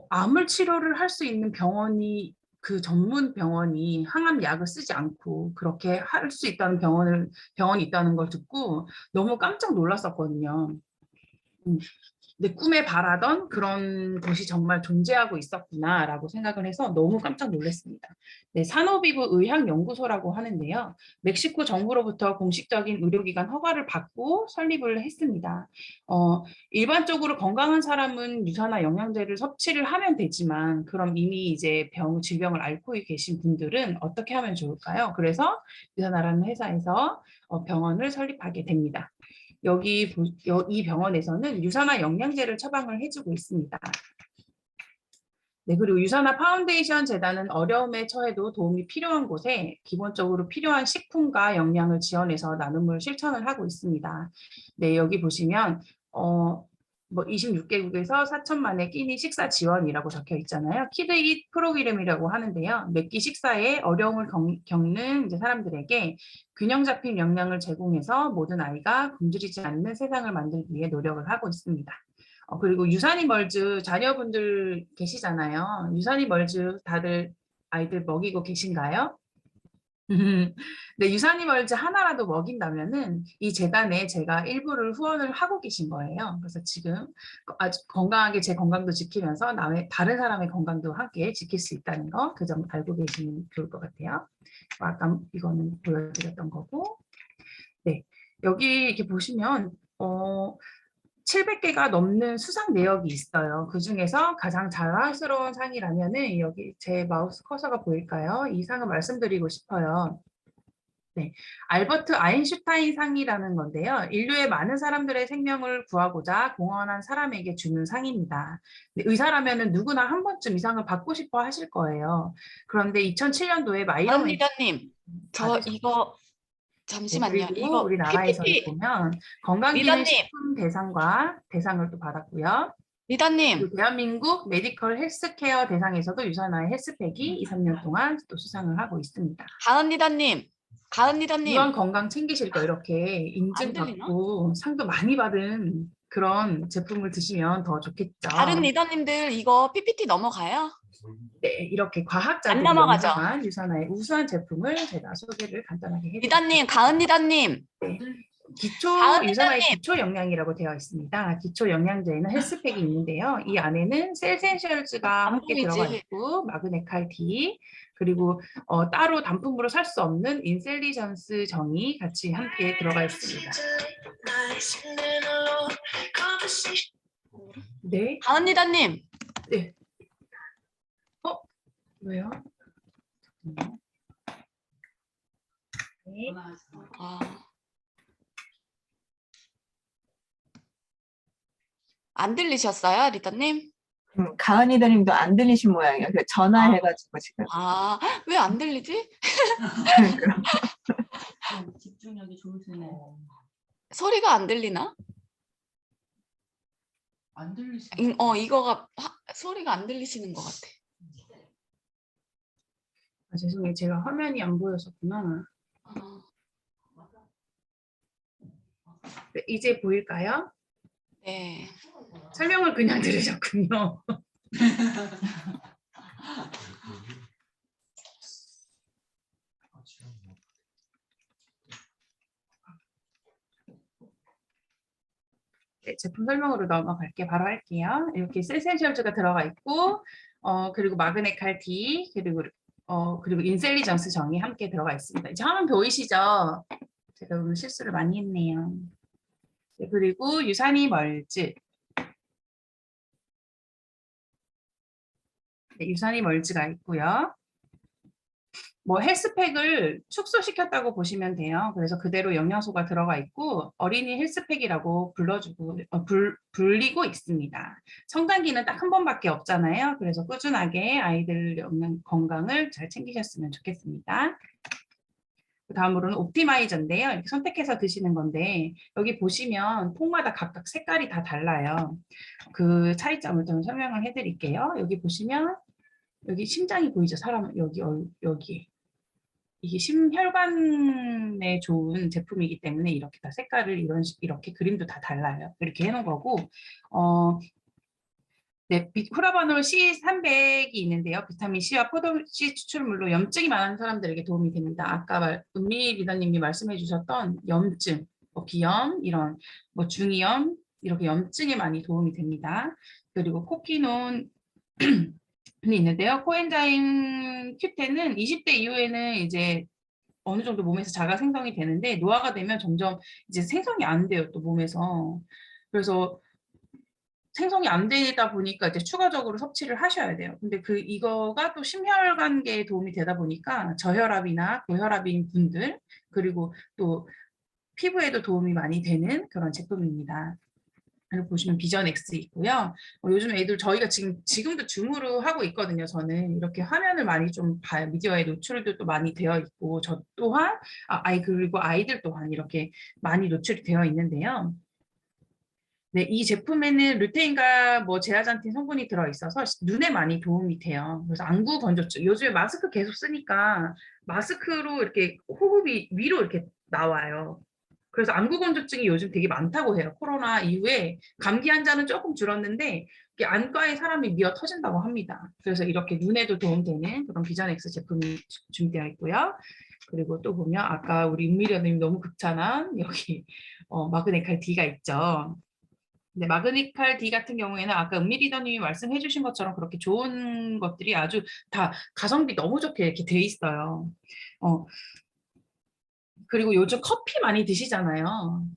암을 치료를 할 수 있는 병원이 그 전문 병원이 항암 약을 쓰지 않고 그렇게 할 수 있다는 병원이 있다는 걸 듣고 너무 깜짝 놀랐었거든요. 내 꿈에 바라던 그런 곳이 정말 존재하고 있었구나라고 생각을 해서 너무 깜짝 놀랐습니다. 네, 산오비브 의학연구소라고 하는데요. 멕시코 정부로부터 공식적인 의료기관 허가를 받고 설립을 했습니다. 일반적으로 건강한 사람은 유산화 영양제를 섭취를 하면 되지만 그럼 이미 이제 질병을 앓고 계신 분들은 어떻게 하면 좋을까요? 그래서 유산화라는 회사에서 병원을 설립하게 됩니다. 이 병원에서는 유산화 영양제를 처방을 해주고 있습니다. 네, 그리고 유산화 파운데이션 재단은 어려움에 처해도 도움이 필요한 곳에 기본적으로 필요한 식품과 영양을 지원해서 나눔을 실천을 하고 있습니다. 네, 여기 보시면 26개국에서 4천만의 끼니 식사 지원이라고 적혀 있잖아요. 키드 잇 프로그램이라고 하는데요. 몇 끼 식사에 어려움을 겪는 이제 사람들에게 균형 잡힌 영양을 제공해서 모든 아이가 굶주리지 않는 세상을 만들기 위해 노력을 하고 있습니다. 그리고 유산히 멀즈 자녀분들 계시잖아요. 유산히 멀즈 다들 아이들 먹이고 계신가요? 네, 유산히 멀즈 하나라도 먹인다면은 이 재단에 제가 일부를 후원을 하고 계신 거예요. 그래서 지금 아주 건강하게 제 건강도 지키면서 다른 사람의 건강도 함께 지킬 수 있다는 거, 그 점 알고 계시면 좋을 것 같아요. 아까 이거는 보여드렸던 거고, 네, 여기 이렇게 보시면 700개가 넘는 수상 내역이 있어요. 그 중에서 가장 자랑스러운 상이라면은 여기 제 마우스 커서가 보일까요? 이 상을 말씀드리고 싶어요. 네, 알버트 아인슈타인 상이라는 건데요. 인류의 많은 사람들의 생명을 구하고자 공헌한 사람에게 주는 상입니다. 의사라면은 누구나 한 번쯤 이 상을 받고 싶어 하실 거예요. 그런데 2007년도에 마이런 리더님, 저 이거 잠시만요. 그리고 이거 우리나라에서 PPT 보면 건강기능식품 대상을 또 받았고요. 리더님, 그리고 대한민국 메디컬 헬스케어 대상에서도 유산화의 헬스팩이 2, 3년 동안 또 수상을 하고 있습니다. 가은 리더님, 이왕 건강 챙기실 거 이렇게 안 들리나? 인증받고 상도 많이 받은 그런 제품을 드시면 더 좋겠죠. 다른 리더님들 이거 PPT 넘어가요? 네, 이렇게 과학자들이 넘어가죠? 연구한 유산화의 우수한 제품을 제가 소개를 간단하게 해드릴게요. 리더님, 가은 리더님. 유산화의 기초 영양이라고 되어 있습니다. 기초 영양제에는 헬스팩이 있는데요. 이 안에는 셀센셜즈가 함께 들어가 있고 마그네칼 D 그리고 따로 단품으로 살 수 없는 인셀리전스 정이 같이 함께 들어가 있습니다. 네. 가은리다님. 네. 왜요? 네. 아. 안 들리셨어요, 리더님? 가은이더님도 안 들리신 모양이에요. 그 전화해가지고 지금. 아, 왜 안 들리지? 집중력이 좋으시네. 소리가 안 들리나? 안 들리시네. 이거가 소리가 안 들리시는 것 같아. 아, 죄송해요. 제가 화면이 안 보였었구나. 어, 네, 이제 보일까요? 네. 설명을 그냥 들으셨군요. 네, 제품 설명으로 넘어갈게 바로 할게요. 이렇게 센센셜즈가 들어가 있고, 그리고 마그네칼 D, 그리고 인셀리전스 정이 함께 들어가 있습니다. 이제 화면 보이시죠? 제가 오늘 실수를 많이 했네요. 네, 그리고 유산이 멀즈. 네, 유산이 멀즈가 있고요. 뭐 헬스팩을 축소시켰다고 보시면 돼요. 그래서 그대로 영양소가 들어가 있고 어린이 헬스팩이라고 불리고 있습니다. 성장기는 딱 한 번밖에 없잖아요. 그래서 꾸준하게 아이들 건강을 잘 챙기셨으면 좋겠습니다. 그 다음으로는 옵티마이저인데요. 이렇게 선택해서 드시는 건데 여기 보시면 통마다 각각 색깔이 다 달라요. 그 차이점을 좀 설명을 해드릴게요. 여기 보시면 여기 심장이 보이죠? 사람 여기 이게 심혈관에 좋은 제품이기 때문에 이렇게 다 색깔을 이렇게 그림도 다 달라요. 이렇게 해놓은 거고, 네, 후라바놀 C300이 있는데요. 비타민 C와 포도 C 추출물로 염증이 많은 사람들에게 도움이 됩니다. 아까 은미 리더님이 말씀해주셨던 염증, 뭐 비염, 이런 뭐 중이염 이렇게 염증에 많이 도움이 됩니다. 그리고 코키논 있는데요. 코엔자임 Q10은 20대 이후에는 이제 어느 정도 몸에서 자가 생성이 되는데 노화가 되면 점점 이제 생성이 안 돼요, 또 몸에서. 그래서 생성이 안 되다 보니까 이제 추가적으로 섭취를 하셔야 돼요. 근데 이거가 또 심혈관계에 도움이 되다 보니까 저혈압이나 고혈압인 분들 그리고 또 피부에도 도움이 많이 되는 그런 제품입니다. 그리고 보시면 비전 X 있고요. 요즘 애들 저희가 지금도 줌으로 하고 있거든요. 저는 이렇게 화면을 많이 좀 봐요. 미디어에 노출도 또 많이 되어 있고 저 또한 그리고 아이들 또한 이렇게 많이 노출이 되어 있는데요. 네, 이 제품에는 루테인과 뭐 제아잔틴 성분이 들어 있어서 눈에 많이 도움이 돼요. 그래서 안구 건조증. 요즘에 마스크 계속 쓰니까 마스크로 이렇게 호흡이 위로 이렇게 나와요. 그래서 안구 건조증이 요즘 되게 많다고 해요. 코로나 이후에 감기 환자는 조금 줄었는데 안과에 사람이 미어 터진다고 합니다. 그래서 이렇게 눈에도 도움되는 그런 비전엑스 제품이 준비되어 있고요. 그리고 또 보면 아까 우리 은미려님 너무 극찬한 여기 마그네칼 D가 있죠. 네, 마그네칼 D 같은 경우에는 아까 은미 리더님이 말씀해 주신 것처럼 그렇게 좋은 것들이 아주 다 가성비 너무 좋게 이렇게 돼 있어요. 그리고 요즘 커피 많이 드시잖아요.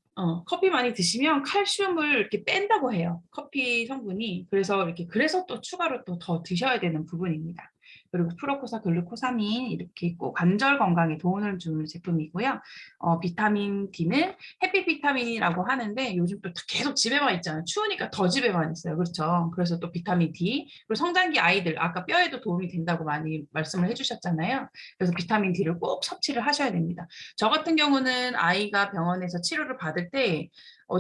커피 많이 드시면 칼슘을 이렇게 뺀다고 해요. 커피 성분이. 그래서 또 추가로 또 더 드셔야 되는 부분입니다. 그리고 프로코사 글루코사민 이렇게 있고 관절 건강에 도움을 주는 제품이고요. 비타민 D는 햇빛 비타민이라고 하는데 요즘 또 계속 집에만 있잖아요. 추우니까 더 집에만 있어요. 그렇죠? 그래서 또 비타민 D 그리고 성장기 아이들 아까 뼈에도 도움이 된다고 많이 말씀을 해주셨잖아요. 그래서 비타민 D를 꼭 섭취를 하셔야 됩니다. 저 같은 경우는 아이가 병원에서 치료를 받을 때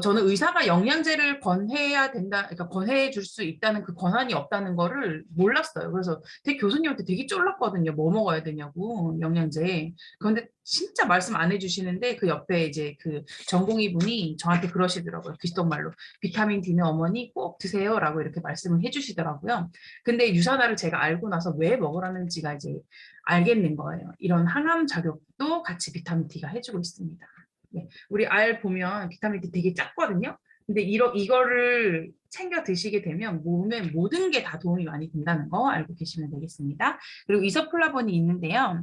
저는 의사가 영양제를 권해야 된다, 그러니까 권해 줄 수 있다는 그 권한이 없다는 거를 몰랐어요. 그래서 교수님한테 되게 쫄랐거든요. 뭐 먹어야 되냐고 영양제. 그런데 진짜 말씀 안 해주시는데 그 옆에 이제 그 전공의 분이 저한테 그러시더라고요. 귀속말로 비타민 D는 어머니 꼭 드세요라고 이렇게 말씀을 해주시더라고요. 근데 유산화를 제가 알고 나서 왜 먹으라는지가 이제 알겠는 거예요. 이런 항암 작용도 같이 비타민 D가 해주고 있습니다. 네, 우리 알 보면 비타민 D 되게 작거든요. 근데 이거를 챙겨 드시게 되면 몸에 모든 게 다 도움이 많이 된다는 거 알고 계시면 되겠습니다. 그리고 이소플라본이 있는데요.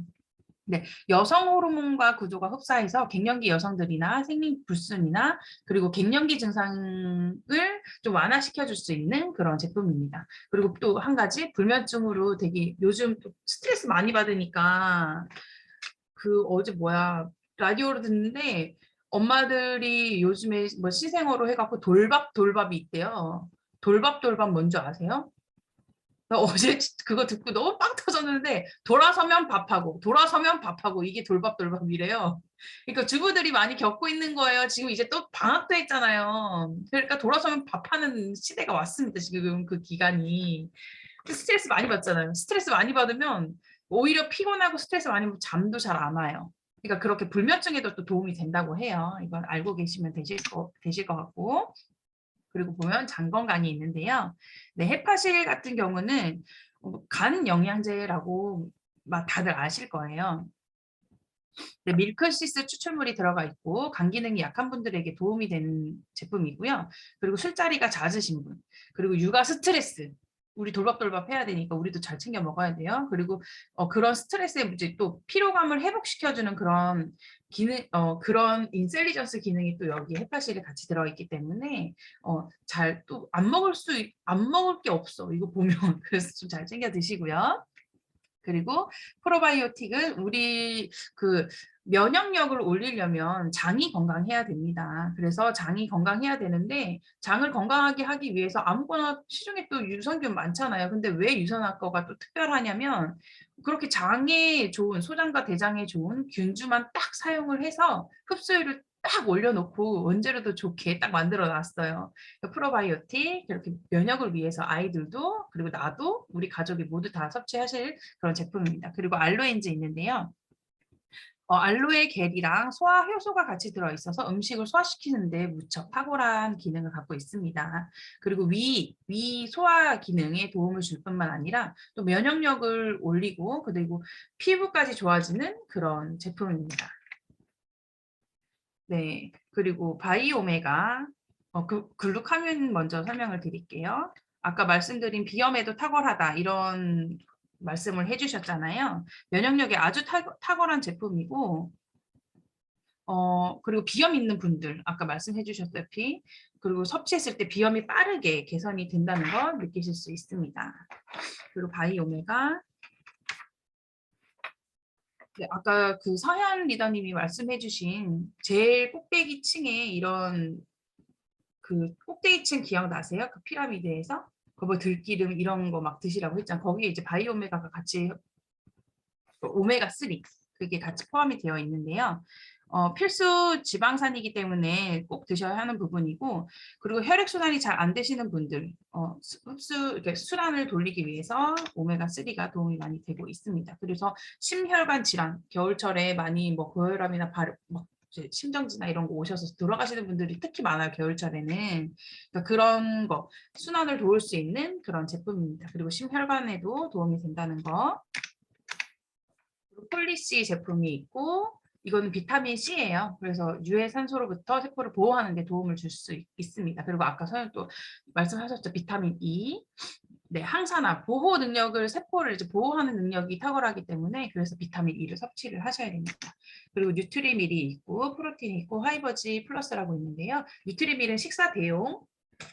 네, 여성 호르몬과 구조가 흡사해서 갱년기 여성들이나 생리불순이나 그리고 갱년기 증상을 좀 완화시켜 줄 수 있는 그런 제품입니다. 그리고 또 한 가지 불면증으로 되게 요즘 또 스트레스 많이 받으니까 그 어제 라디오로 듣는데 엄마들이 요즘에 뭐 시생어로 해갖고 돌밥이 있대요. 돌밥 뭔지 아세요? 나 어제 그거 듣고 너무 빵 터졌는데 돌아서면 밥하고 이게 돌밥이래요. 그러니까 주부들이 많이 겪고 있는 거예요. 지금 이제 또 방학도 했잖아요. 그러니까 돌아서면 밥하는 시대가 왔습니다. 지금 그 기간이. 스트레스 많이 받잖아요. 스트레스 많이 받으면 오히려 피곤하고 스트레스 많이 받으면 잠도 잘 안 와요. 그러니까 그렇게 불면증에도 또 도움이 된다고 해요. 이건 알고 계시면 되실 것 같고. 그리고 보면 장 건강이 있는데요. 네, 헤파실 같은 경우는 간 영양제라고 다들 아실 거예요. 네, 밀크시스 추출물이 들어가 있고 간 기능이 약한 분들에게 도움이 되는 제품이고요. 그리고 술자리가 잦으신 분, 그리고 육아 스트레스, 우리 돌밥돌밥 해야 되니까 우리도 잘 챙겨 먹어야 돼요. 그리고 그런 스트레스에 이제 또 피로감을 회복시켜주는 그런 기능, 그런 인텔리전스 기능이 또 여기 헤파실에 같이 들어있기 때문에 잘 또 안 먹을 게 없어. 이거 보면 그래서 좀 잘 챙겨 드시고요. 그리고 프로바이오틱은 우리 그 면역력을 올리려면 장이 건강해야 됩니다. 그래서 장이 건강해야 되는데 장을 건강하게 하기 위해서 아무거나 시중에 또 유산균 많잖아요. 근데 왜 유산균 거가 또 특별하냐면 그렇게 장에 좋은 소장과 대장에 좋은 균주만 딱 사용을 해서 흡수율을 딱 올려놓고 원재료도 좋게 딱 만들어 놨어요. 프로바이오틱 이렇게 면역을 위해서 아이들도 그리고 나도 우리 가족이 모두 다 섭취하실 그런 제품입니다. 그리고 알로엔즈 있는데요. 알로에 겔이랑 소화 효소가 같이 들어있어서 음식을 소화시키는 데 무척 탁월한 기능을 갖고 있습니다. 그리고 위 소화 기능에 도움을 줄 뿐만 아니라 또 면역력을 올리고 그리고 피부까지 좋아지는 그런 제품입니다. 네, 그리고 바이오메가 글루카민 먼저 설명을 드릴게요. 아까 말씀드린 비염에도 탁월하다 이런 말씀을 해주셨잖아요. 면역력에 아주 탁월한 제품이고 그리고 비염 있는 분들 아까 말씀해 주셨다시피 그리고 섭취했을 때 비염이 빠르게 개선이 된다는 걸 느끼실 수 있습니다. 그리고 바이오메가 네, 아까 그 서현 리더님이 말씀해 주신 제일 꼭대기 층에 이런 그 꼭대기층 기억나세요? 그 피라미드에서 거기 들기름 이런 거 막 드시라고 했잖아요. 거기에 이제 바이오메가가 같이 오메가 3 그게 같이 포함이 되어 있는데요. 필수 지방산이기 때문에 꼭 드셔야 하는 부분이고 그리고 혈액순환이 잘 안 되시는 분들 이렇게 순환을 돌리기 위해서 오메가 3가 도움이 많이 되고 있습니다. 그래서 심혈관 질환 겨울철에 많이 뭐 고혈압이나 심정지나 이런 거 오셔서 돌아가시는 분들이 특히 많아요. 겨울철에는. 그러니까 그런 거 순환을 도울 수 있는 그런 제품입니다. 그리고 심혈관에도 도움이 된다는 거. 폴리시 제품이 있고 이거는 비타민 C예요. 그래서 유해 산소로부터 세포를 보호하는 데 도움을 줄 수 있습니다. 그리고 아까 선생님 또 말씀하셨죠. 비타민 E. 네, 항산화 보호 능력을 세포를 이제 보호하는 능력이 탁월하기 때문에 그래서 비타민 E를 섭취를 하셔야 됩니다. 그리고 뉴트리밀이 있고 프로틴이 있고 하이버지 플러스라고 있는데요. 뉴트리밀은 식사 대용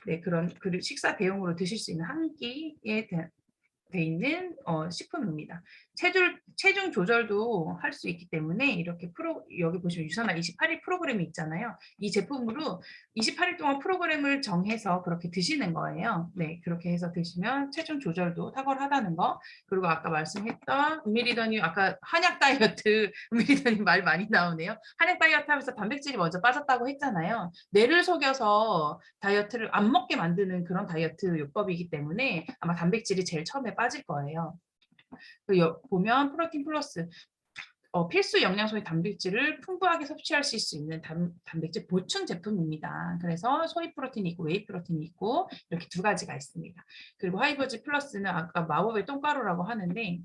네, 그런 식사 대용으로 드실 수 있는 한 끼에 돼 있는 식품입니다. 체중 조절도 할 수 있기 때문에 이렇게 여기 보시면 유산화 28일 프로그램이 있잖아요. 이 제품으로 28일 동안 프로그램을 정해서 그렇게 드시는 거예요. 네, 그렇게 해서 드시면 체중 조절도 탁월하다는 거. 그리고 아까 말씀했던 은밀리더님 아까 한약 다이어트 은밀리더님 말 많이 나오네요. 한약 다이어트 하면서 단백질이 먼저 빠졌다고 했잖아요. 뇌를 속여서 다이어트를 안 먹게 만드는 그런 다이어트 요법이기 때문에 아마 단백질이 제일 처음에 빠질 거예요. 보면 프로틴 플러스 필수 영양소의 단백질을 풍부하게 섭취하실 수 있는 단백질 보충 제품입니다. 그래서 소이 프로틴이 있고 웨이 프로틴이 있고 이렇게 두 가지가 있습니다. 그리고 하이버지 플러스는 아까 마법의 똥가루라고 하는데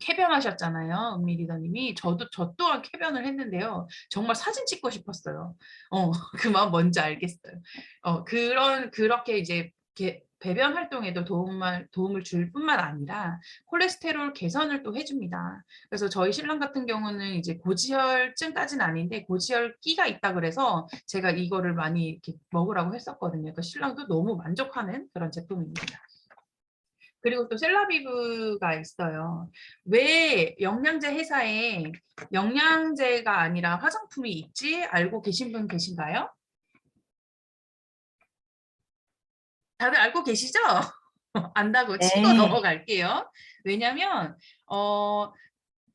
쾌변하셨잖아요. 은미 리더님이 저 또한 쾌변을 했는데요. 정말 사진 찍고 싶었어요. 그 마음 뭔지 알겠어요. 그렇게 이제 배변 활동에도 도움을 줄 뿐만 아니라 콜레스테롤 개선을 또 해줍니다. 그래서 저희 신랑 같은 경우는 이제 고지혈증까지는 아닌데 고지혈기가 있다 그래서 제가 이거를 많이 이렇게 먹으라고 했었거든요. 그러니까 신랑도 너무 만족하는 그런 제품입니다. 그리고 또 셀라비브가 있어요. 왜 영양제 회사에 영양제가 아니라 화장품이 있지? 알고 계신 분 계신가요? 다들 알고 계시죠? 안다고 치고 네. 넘어갈게요. 왜냐면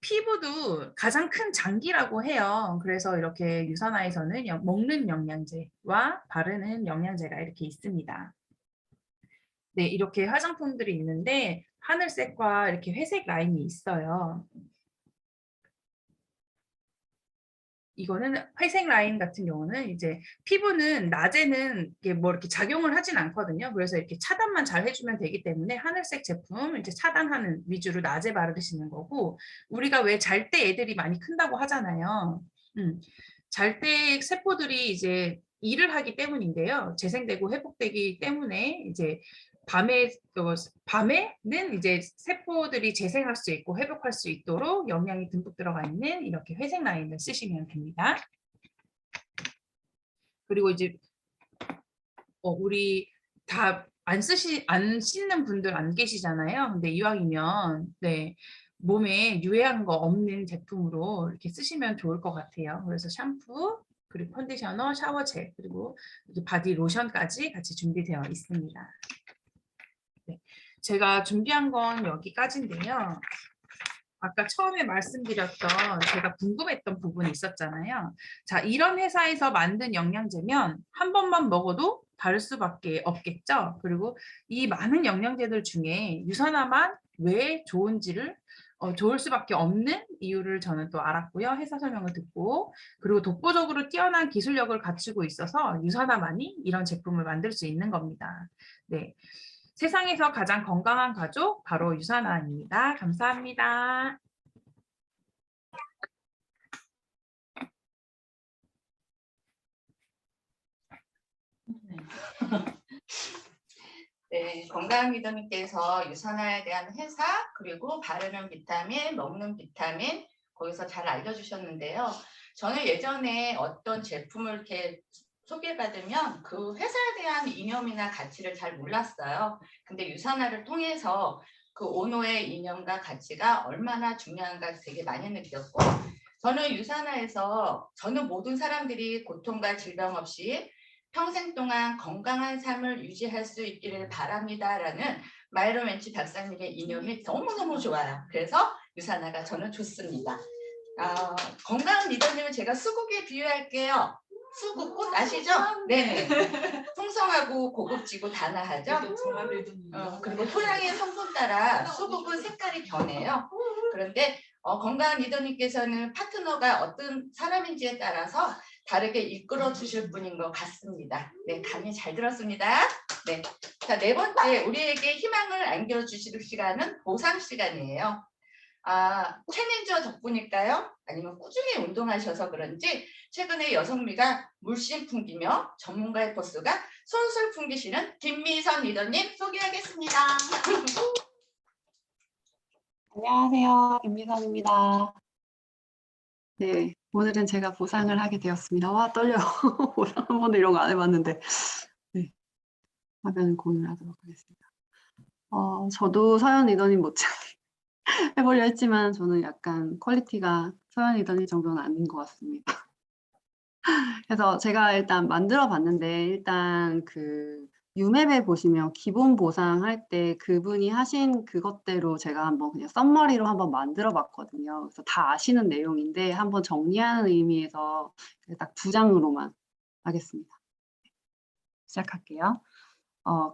피부도 가장 큰 장기라고 해요. 그래서 이렇게 유산화에서는 먹는 영양제와 바르는 영양제가 이렇게 있습니다. 네, 이렇게 화장품들이 있는데 하늘색과 이렇게 회색 라인이 있어요. 이거는 회색 라인 같은 경우는 이제 피부는 낮에는 이게 뭐 이렇게 작용을 하진 않거든요. 그래서 이렇게 차단만 잘 해주면 되기 때문에 하늘색 제품 이제 차단하는 위주로 낮에 바르시는 거고, 우리가 왜 잘 때 애들이 많이 큰다고 하잖아요. 잘 때 세포들이 이제 일을 하기 때문인데요. 재생되고 회복되기 때문에 이제 밤에는 이제 세포들이 재생할 수 있고 회복할 수 있도록 영양이 듬뿍 들어가 있는 이렇게 회색 라인을 쓰시면 됩니다. 그리고 이제 우리 다 안 씻는 분들 안 계시잖아요. 근데 이왕이면 네, 몸에 유해한 거 없는 제품으로 이렇게 쓰시면 좋을 것 같아요. 그래서 샴푸, 그리고 컨디셔너, 샤워젤, 그리고 바디 로션까지 같이 준비되어 있습니다. 네, 제가 준비한 건 여기까지인데요. 아까 처음에 말씀드렸던 제가 궁금했던 부분이 있었잖아요. 자, 이런 회사에서 만든 영양제면 한 번만 먹어도 다를 수밖에 없겠죠. 그리고 이 많은 영양제들 중에 유산화만 왜 좋은지를 좋을 수밖에 없는 이유를 저는 또 알았고요. 회사 설명을 듣고, 그리고 독보적으로 뛰어난 기술력을 갖추고 있어서 유산화만이 이런 제품을 만들 수 있는 겁니다. 네. 세상에서 가장 건강한 가족 바로 유산화입니다. 감사합니다. 네, 건강 리더님께서 유산화에 대한 회사, 그리고 바르는 비타민, 먹는 비타민, 거기서 잘 알려주셨는데요. 저는 예전에 어떤 제품을 이렇게 소개받으면 그 회사에 대한 이념이나 가치를 잘 몰랐어요. 근데 유산화를 통해서 그 오노의 이념과 가치가 얼마나 중요한가 되게 많이 느꼈고, 저는 유산화에서 저는 모든 사람들이 고통과 질병 없이 평생 동안 건강한 삶을 유지할 수 있기를 바랍니다라는 마이론 웬치 박사님의 이념이 너무너무 좋아요. 그래서 유산화가 저는 좋습니다. 건강한 리더님은 제가 수국에 비유할게요. 수국꽃 아시죠? 네. 풍성하고 고급지고 단아하죠? 그리고 토양의 성분 따라 수국은 색깔이 변해요. 그런데 건강한 리더님께서는 파트너가 어떤 사람인지에 따라서 다르게 이끌어 주실 분인 것 같습니다. 네, 감이 잘 들었습니다. 네, 자, 네 번째, 우리에게 희망을 안겨주실 시간은 보상 시간이에요. 챌린저 덕분일까요? 아니면 꾸준히 운동하셔서 그런지 최근에 여성미가 물씬 풍기며 전문가의 포스가 솔솔 풍기시는 김미선 리더님 소개하겠습니다. 안녕하세요. 김미선입니다. 네, 오늘은 제가 보상을 하게 되었습니다. 와, 떨려. 보상 한 번도 이런 거 안 해봤는데. 네, 화면을 공유하도록 하겠습니다. 저도 서연 리더님 못지않게 해보려 했지만 저는 약간 퀄리티가 서연 리더님 정도는 아닌 것 같습니다. 그래서 제가 일단 만들어 봤는데 일단 그 유맵에 보시면 기본 보상할 때 그분이 하신 그것대로 제가 한번 그냥 썸머리로 한번 만들어 봤거든요. 그래서 다 아시는 내용인데 한번 정리하는 의미에서 딱 2장으로만 하겠습니다. 시작할게요.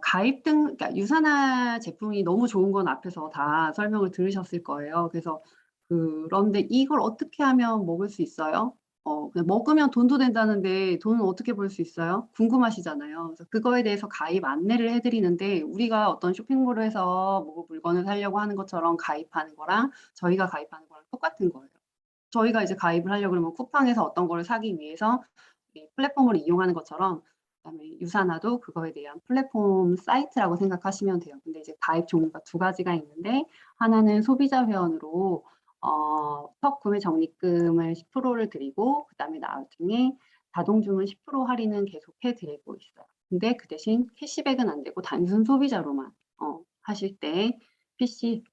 가입 등, 그러니까 유산화 제품이 너무 좋은 건 앞에서 다 설명을 들으셨을 거예요. 그래서 그런데 이걸 어떻게 하면 먹을 수 있어요? 그냥 먹으면 돈도 된다는데 돈은 어떻게 벌 수 있어요? 궁금하시잖아요. 그래서 그거에 대해서 가입 안내를 해드리는데 우리가 어떤 쇼핑몰을 해서 뭐 물건을 사려고 하는 것처럼 가입하는 거랑 저희가 가입하는 거랑 똑같은 거예요. 저희가 이제 가입을 하려고 그러면 쿠팡에서 어떤 거를 사기 위해서 이 플랫폼을 이용하는 것처럼 그다음에 유산화도 그거에 대한 플랫폼 사이트라고 생각하시면 돼요. 근데 이제 가입 종류가 두 가지가 있는데 하나는 소비자 회원으로 첫 구매 적립금을 10%를 드리고 그다음에 나중에 자동 주문 10% 할인은 계속 해드리고 있어요. 근데 그 대신 캐시백은 안 되고 단순 소비자로만 하실 때 PC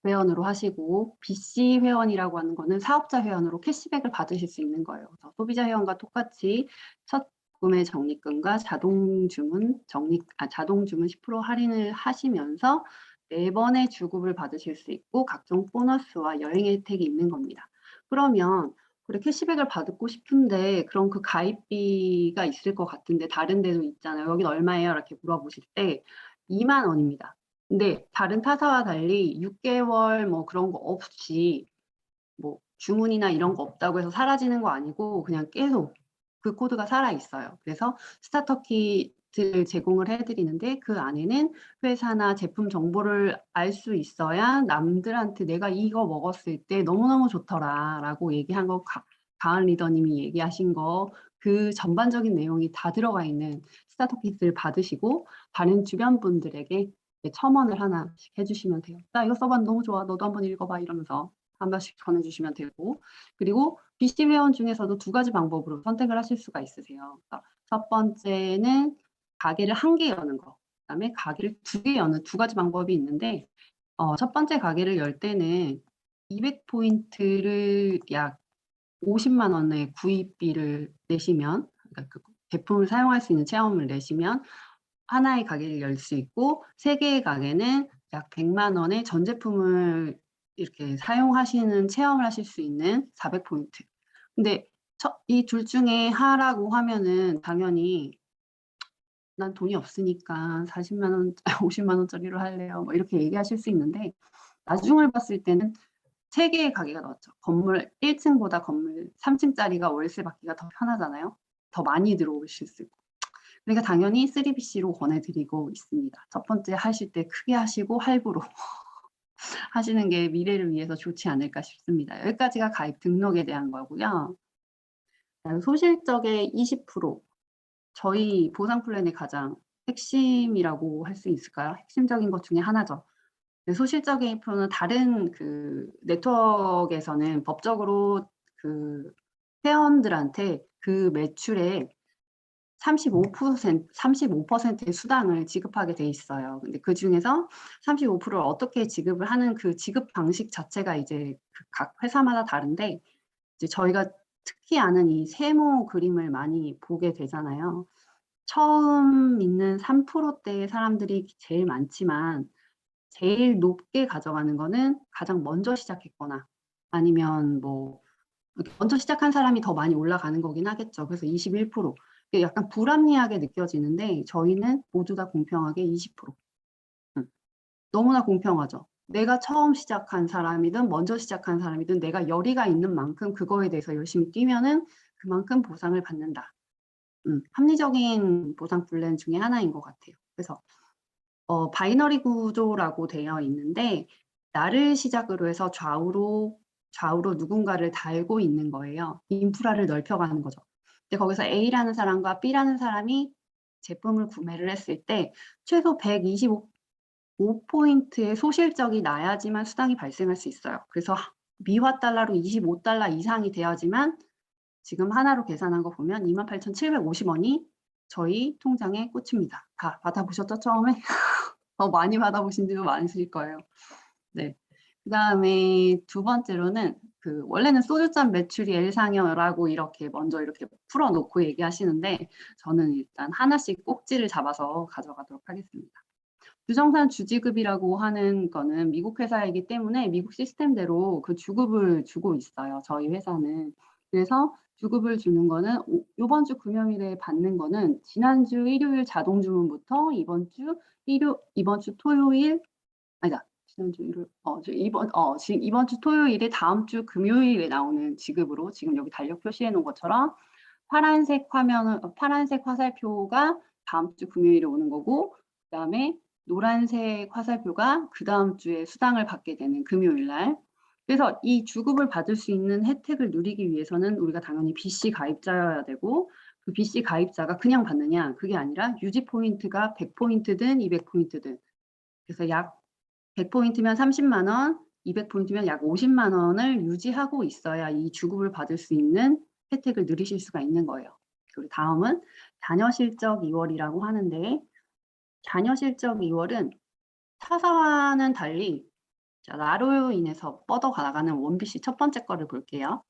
회원으로 하시고 BC 회원이라고 하는 거는 사업자 회원으로 캐시백을 받으실 수 있는 거예요. 그래서 소비자 회원과 똑같이 첫 구매 적립금과 자동 주문 10% 할인을 하시면서 4번의 주급을 받으실 수 있고 각종 보너스와 여행 혜택이 있는 겁니다. 그러면 그래 캐시백을 받고 싶은데 그럼 그 가입비가 있을 것 같은데 다른 데도 있잖아요. 여긴 얼마예요? 이렇게 물어보실 때 2만 원입니다. 근데 다른 타사와 달리 6개월 뭐 그런 거 없이 뭐 주문이나 이런 거 없다고 해서 사라지는 거 아니고 그냥 계속 그 코드가 살아 있어요. 그래서 스타터 키트를 제공을 해드리는데 그 안에는 회사나 제품 정보를 알 수 있어야 남들한테 내가 이거 먹었을 때 너무너무 좋더라라고 얘기한 거 가은 리더님이 얘기하신 거 그 전반적인 내용이 다 들어가 있는 스타터 키트를 받으시고 다른 주변 분들에게 첨언을 하나씩 해주시면 돼요. 나 이거 써봤는데 너무 좋아. 너도 한번 읽어봐 이러면서 한 번씩 전해주시면 되고 그리고 BC 회원 중에서도 두 가지 방법으로 선택을 하실 수가 있으세요. 첫 번째는 가게를 한 개 여는 거, 그다음에 가게를 2개 여는 두 가지 방법이 있는데 첫 번째 가게를 열 때는 200포인트를 약 50만 원의 구입비를 내시면 그러니까 그 제품을 사용할 수 있는 체험을 내시면 하나의 가게를 열 수 있고 3개의 가게는 약 100만 원의 전 제품을 이렇게 사용하시는 체험을 하실 수 있는 400포인트. 근데 이 둘 중에 하라고 하면은 당연히 난 돈이 없으니까 40만 원, 50만 원짜리로 할래요. 뭐 이렇게 얘기하실 수 있는데 나중을 봤을 때는 3개의 가게가 낫죠. 건물 1층보다 건물 3층짜리가 월세 받기가 더 편하잖아요. 더 많이 들어오실 수 있고. 그러니까 당연히 3BC로 권해드리고 있습니다. 첫 번째 하실 때 크게 하시고 할부로 하시는 게 미래를 위해서 좋지 않을까 싶습니다. 여기까지가 가입 등록에 대한 거고요. 소실적의 20%, 저희 보상 플랜의 가장 핵심이라고 할 수 있을까요? 핵심적인 것 중에 하나죠. 소실적인 20%는 다른 그 네트워크에서는 법적으로 그 회원들한테 그 매출의 35%의 수당을 지급하게 돼 있어요. 근데 그 중에서 35%를 어떻게 지급을 하는 그 지급 방식 자체가 이제 각 회사마다 다른데 이제 저희가 특히 아는 이 세모 그림을 많이 보게 되잖아요. 처음 있는 3%대의 사람들이 제일 많지만 제일 높게 가져가는 거는 가장 먼저 시작했거나 아니면 뭐 먼저 시작한 사람이 더 많이 올라가는 거긴 하겠죠. 그래서 21%. 약간 불합리하게 느껴지는데 저희는 모두 다 공평하게 20%. 너무나 공평하죠. 내가 처음 시작한 사람이든 먼저 시작한 사람이든 내가 열의가 있는 만큼 그거에 대해서 열심히 뛰면은 그만큼 보상을 받는다. 합리적인 보상 플랜 중에 하나인 것 같아요. 그래서 바이너리 구조라고 되어 있는데 나를 시작으로 해서 좌우로 누군가를 달고 있는 거예요. 인프라를 넓혀가는 거죠. 근데 거기서 A라는 사람과 B라는 사람이 제품을 구매를 했을 때 최소 125포인트의 소실적이 나야지만 수당이 발생할 수 있어요. 그래서 미화 달러로 25달러 이상이 돼야지만 지금 하나로 계산한 거 보면 28,750원이 저희 통장에 꽂힙니다. 다 받아보셨죠, 처음에? 더 많이 받아보신 분도 많으실 거예요. 네. 그 다음에 두 번째로는 원래는 소주잔 매출이 L상여라고 이렇게 먼저 이렇게 풀어놓고 얘기하시는데 저는 일단 하나씩 꼭지를 잡아서 가져가도록 하겠습니다. 주정산 주지급이라고 하는 거는 미국 회사이기 때문에 미국 시스템대로 그 주급을 주고 있어요. 저희 회사는. 그래서 주급을 주는 거는 이번 주 금요일에 받는 거는 지난주 일요일 자동 주문부터 이번 주 토요일 아니다. 지난주 일요일 이번 주 토요일에 다음 주 금요일에 나오는 지급으로 지금 여기 달력 표시해 놓은 것처럼 파란색 화살표가 다음 주 금요일에 오는 거고 그다음에 노란색 화살표가 그 다음 주에 수당을 받게 되는 금요일 날. 그래서 이 주급을 받을 수 있는 혜택을 누리기 위해서는 우리가 당연히 BC 가입자여야 되고 그 BC 가입자가 그냥 받느냐? 그게 아니라 유지 포인트가 100포인트든 200포인트든. 그래서 약 100포인트면 30만 원, 200포인트면 약 50만 원을 유지하고 있어야 이 주급을 받을 수 있는 혜택을 누리실 수가 있는 거예요. 그리고 다음은 자녀 실적 2월이라고 하는데, 자녀 실적 2월은 타사와는 달리 나로 인해서 뻗어가 나가는 원BC 첫 번째 거를 볼게요.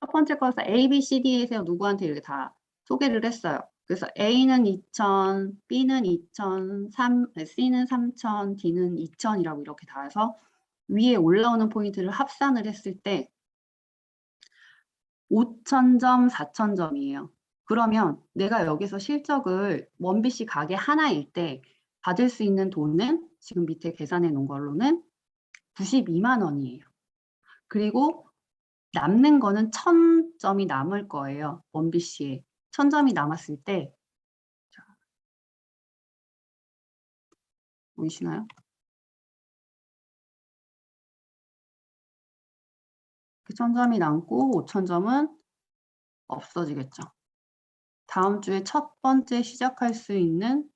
첫 번째 거에서 A, B, C, D에서 누구한테 이렇게 다 소개를 했어요. 그래서 A는 2,000, B는 2,000, C는 3,000, D는 2,000이라고 이렇게 다 해서 위에 올라오는 포인트를 합산을 했을 때 5,000점, 4,000점이에요. 그러면 내가 여기서 실적을 원BC 가게 하나일 때 받을 수 있는 돈은 지금 밑에 계산해 놓은 걸로는 92만 원이에요. 그리고 남는 거는 1,000점이 남을 거예요. 원BC에. 1,000점이 남았을 때, 자, 보이시나요? 그 1,000점이 남고 5,000점은 없어지겠죠. 다음 주에 첫 번째 시작할 때는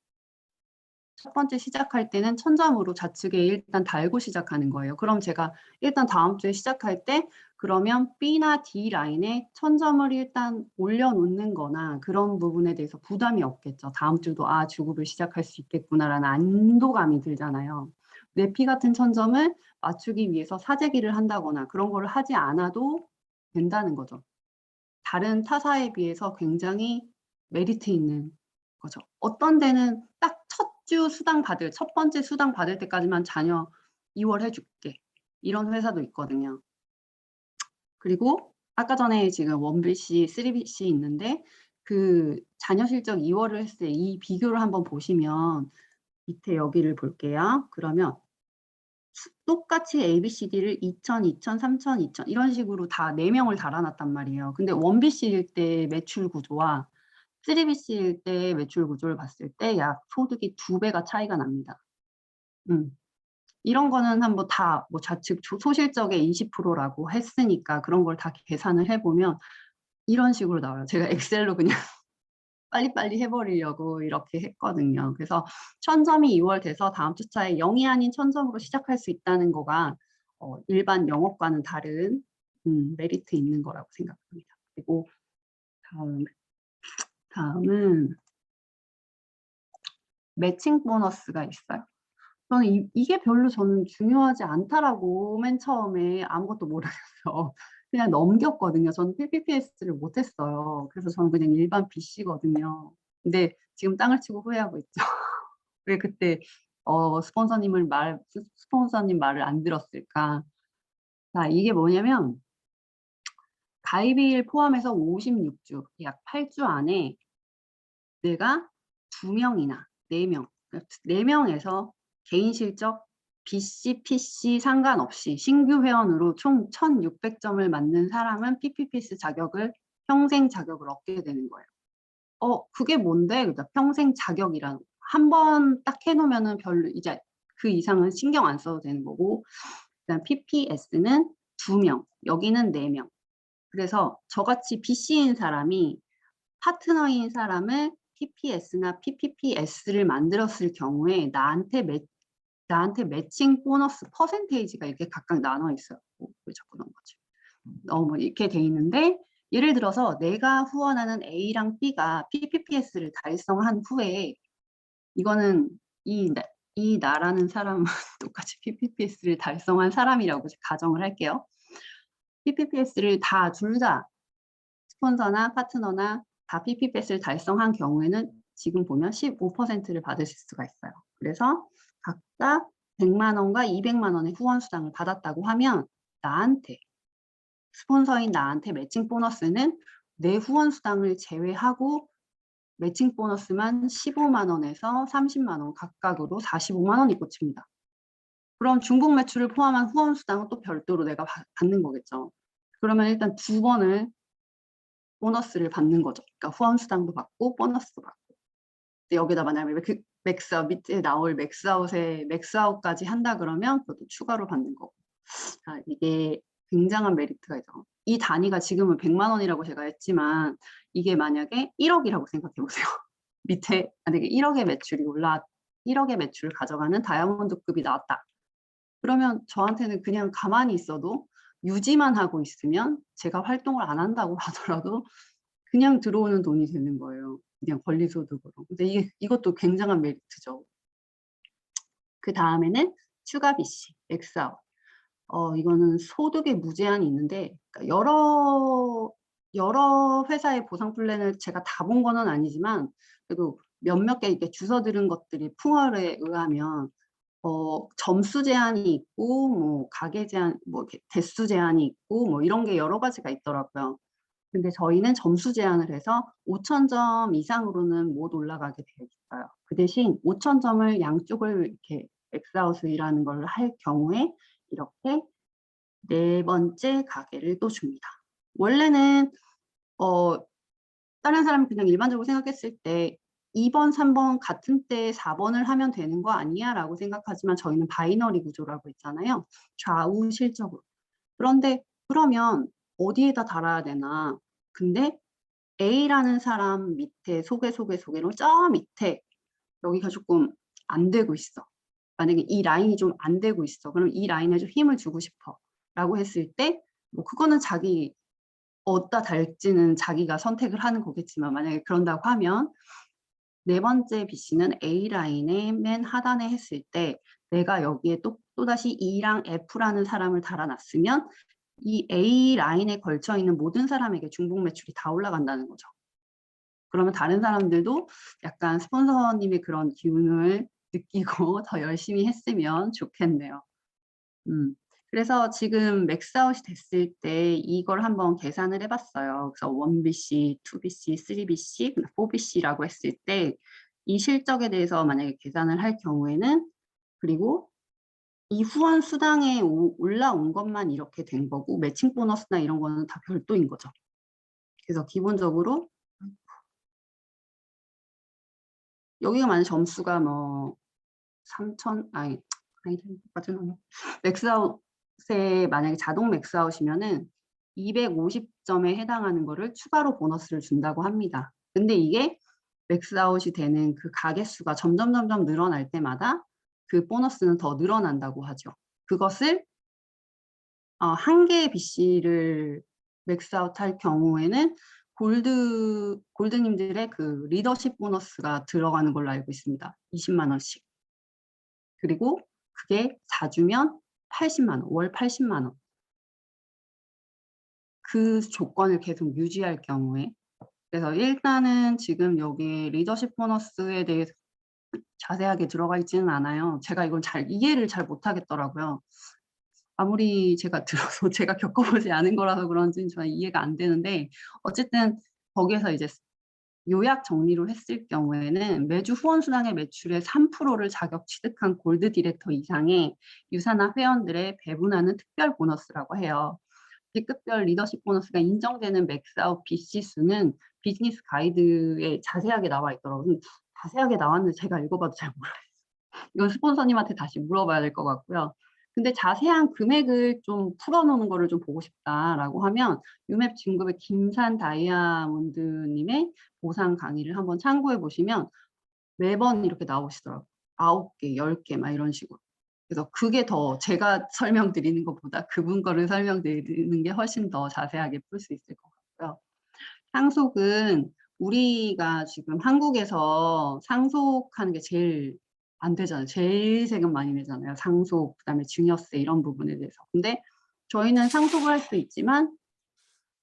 1,000점으로 좌측에 일단 달고 시작하는 거예요. 그럼 제가 일단 다음 주에 시작할 때 그러면 B나 D 라인에 1,000점을 일단 올려놓는 거나 그런 부분에 대해서 부담이 없겠죠. 다음 주도 주급을 시작할 수 있겠구나라는 안도감이 들잖아요. 내 피 같은 1,000점을 맞추기 위해서 사재기를 한다거나 그런 거를 하지 않아도 된다는 거죠. 다른 타사에 비해서 굉장히 메리트 있는 거죠. 어떤 데는 딱 첫 번째 수당 받을 때까지만 자녀 2월 해줄게. 이런 회사도 있거든요. 그리고 아까 전에 지금 1BC, 3BC 있는데 그 자녀 실적 2월을 했을 때 이 비교를 한번 보시면 밑에 여기를 볼게요. 그러면 똑같이 ABCD를 2,000, 2,000, 3,000, 2,000 이런 식으로 다 4명을 달아놨단 말이에요. 근데 1BC일 때 매출 구조와 3BC일 때 매출 구조를 봤을 때 약 소득이 2배가 차이가 납니다. 이런 거는 한번 다 뭐 좌측 소실적의 20%라고 했으니까 그런 걸 다 계산을 해보면 이런 식으로 나와요. 제가 엑셀로 그냥 빨리빨리 해버리려고 이렇게 했거든요. 그래서 1,000점이 2월 돼서 다음 주차에 0이 아닌 1,000점으로 시작할 수 있다는 거가 일반 영업과는 다른 메리트 있는 거라고 생각합니다. 그리고 다음은 매칭 보너스가 있어요. 저는 이게 별로 저는 중요하지 않다라고 맨 처음에 아무것도 모르겠어. 그냥 넘겼거든요. 저는 PPPS를 못했어요. 그래서 저는 그냥 일반 BC거든요. 근데 지금 땅을 치고 후회하고 있죠. 왜 그때 스폰서님 말을 안 들었을까? 자, 이게 뭐냐면 가입일 포함해서 56주, 약 8주 안에 내가 2명이나 4명, 4명에서 개인 실적 BC, PC 상관없이 신규 회원으로 총 1,600점을 맞는 사람은 PPPS 자격을 평생 자격을 얻게 되는 거예요. 그게 뭔데? 그러니까 평생 자격이란 한 번 딱 해놓으면은 별로 이제 그 이상은 신경 안 써도 되는 거고, 그다음 PPS는 2명, 여기는 4명. 그래서 저같이 BC인 사람이 파트너인 사람을 PPS나 PPPS를 만들었을 경우에 나한테 매칭 보너스 퍼센테이지가 이렇게 각각 나눠 있어요. 왜 자꾸 넘어가지? 뭐 이렇게 돼 있는데 예를 들어서 내가 후원하는 A랑 B가 PPPS를 달성한 후에 이거는 이 나라는 사람은 똑같이 PPPS를 달성한 사람이라고 가정을 할게요. PPPS를 둘 다 스폰서나 파트너나 다 PPPS를 달성한 경우에는 지금 보면 15%를 받으실 수가 있어요. 그래서 각각 100만 원과 200만 원의 후원 수당을 받았다고 하면 스폰서인 나한테 매칭 보너스는 내 후원 수당을 제외하고 매칭 보너스만 15만 원에서 30만 원 각각으로 45만 원이 꽂힙니다. 그럼 중복 매출을 포함한 후원 수당은 또 별도로 내가 받는 거겠죠. 그러면 일단 2번을 보너스를 받는 거죠. 그러니까 후원 수당도 받고 보너스도 받고. 여기다 만약에 맥스아웃 밑에 나올 맥스아웃에 맥스아웃까지 한다 그러면 그것도 추가로 받는 거고. 이게 굉장한 메리트가 있죠. 이 단위가 지금은 100만 원이라고 제가 했지만 이게 만약에 1억이라고 생각해 보세요. 밑에 만약에 1억의 매출이 1억의 매출을 가져가는 다이아몬드급이 나왔다. 그러면 저한테는 그냥 가만히 있어도 유지만 하고 있으면 제가 활동을 안 한다고 하더라도 그냥 들어오는 돈이 되는 거예요. 그냥 권리소득으로. 근데 이것도 굉장한 메리트죠. 그 다음에는 추가 BC, 엑스아웃. 이거는 소득의 무제한이 있는데 그러니까 여러 회사의 보상 플랜을 제가 다 본 거는 아니지만 그래도 몇몇 개 이렇게 주워 들은 것들이 풍월에 의하면 점수 제한이 있고 뭐 가게 제한, 뭐 이렇게 대수 제한이 있고 뭐 이런 게 여러 가지가 있더라고요. 근데 저희는 점수 제한을 해서 5,000점 이상으로는 못 올라가게 되어 있어요. 그 대신 5,000점을 양쪽을 이렇게 엑스아웃이라는 걸 할 경우에 이렇게 4번째 가게를 또 줍니다. 원래는 다른 사람이 그냥 일반적으로 생각했을 때 2번, 3번 같은 때 4번을 하면 되는 거 아니야? 라고 생각하지만 저희는 바이너리 구조라고 했잖아요. 좌우 실적으로. 그런데 그러면 어디에다 달아야 되나? 근데 A라는 사람 밑에 소개로 저 밑에 여기가 조금 안 되고 있어. 만약에 이 라인이 좀 안 되고 있어. 그럼 이 라인에 좀 힘을 주고 싶어. 라고 했을 때 뭐 그거는 자기 어디다 달지는 자기가 선택을 하는 거겠지만 만약에 그런다고 하면 4번째 BC는 A라인의 맨 하단에 했을 때 내가 여기에 또다시 E랑 F라는 사람을 달아놨으면 이 A라인에 걸쳐 있는 모든 사람에게 중복 매출이 다 올라간다는 거죠. 그러면 다른 사람들도 약간 스폰서님의 그런 기운을 느끼고 더 열심히 했으면 좋겠네요. 그래서 지금 맥스아웃이 됐을 때 이걸 한번 계산을 해봤어요. 그래서 1BC, 2BC, 3BC, 4BC라고 했을 때 이 실적에 대해서 만약에 계산을 할 경우에는 그리고 이 후원 수당에 올라온 것만 이렇게 된 거고 매칭 보너스나 이런 거는 다 별도인 거죠. 그래서 기본적으로 여기가 만약 점수가 뭐 3,000, 맥스아웃에 만약에 자동 맥스아웃이면은 250점에 해당하는 거를 추가로 보너스를 준다고 합니다. 근데 이게 맥스아웃이 되는 그 가게 수가 점점 늘어날 때마다 그 보너스는 더 늘어난다고 하죠. 그것을 한 개의 BC를 맥스아웃 할 경우에는 골드님들의 그 리더십 보너스가 들어가는 걸로 알고 있습니다. 20만 원씩. 그리고 그게 4주면 80만 원, 월 80만 원. 그 조건을 계속 유지할 경우에. 그래서 일단은 지금 여기 리더십 보너스에 대해서 자세하게 들어가 있지는 않아요. 제가 이건 이해를 잘 못하겠더라고요. 아무리 제가 들어서 제가 겪어보지 않은 거라서 그런지 저는 이해가 안 되는데 어쨌든 거기에서 이제 요약 정리로 했을 경우에는 매주 후원수당의 매출의 3%를 자격 취득한 골드 디렉터 이상의 유산화 회원들의 배분하는 특별 보너스라고 해요. 직급별 리더십 보너스가 인정되는 맥스아웃 BC 수는 비즈니스 가이드에 자세하게 나와 있더라고요. 자세하게 나왔는데 제가 읽어봐도 잘 모르겠어요. 이건 스폰서님한테 다시 물어봐야 될 것 같고요. 근데 자세한 금액을 좀 풀어놓는 거를 좀 보고 싶다라고 하면 유맵 진급의 김산 다이아몬드님의 보상 강의를 한번 참고해 보시면 매번 이렇게 나오시더라고요. 9개, 10개 막 이런 식으로. 그래서 그게 더 제가 설명드리는 것보다 그분 거를 설명드리는 게 훨씬 더 자세하게 풀 수 있을 것 같고요. 상속은 우리가 지금 한국에서 상속하는 게 제일 안 되잖아요. 제일 세금 많이 내잖아요. 상속, 그다음에 증여세 이런 부분에 대해서. 근데 저희는 상속을 할 수 있지만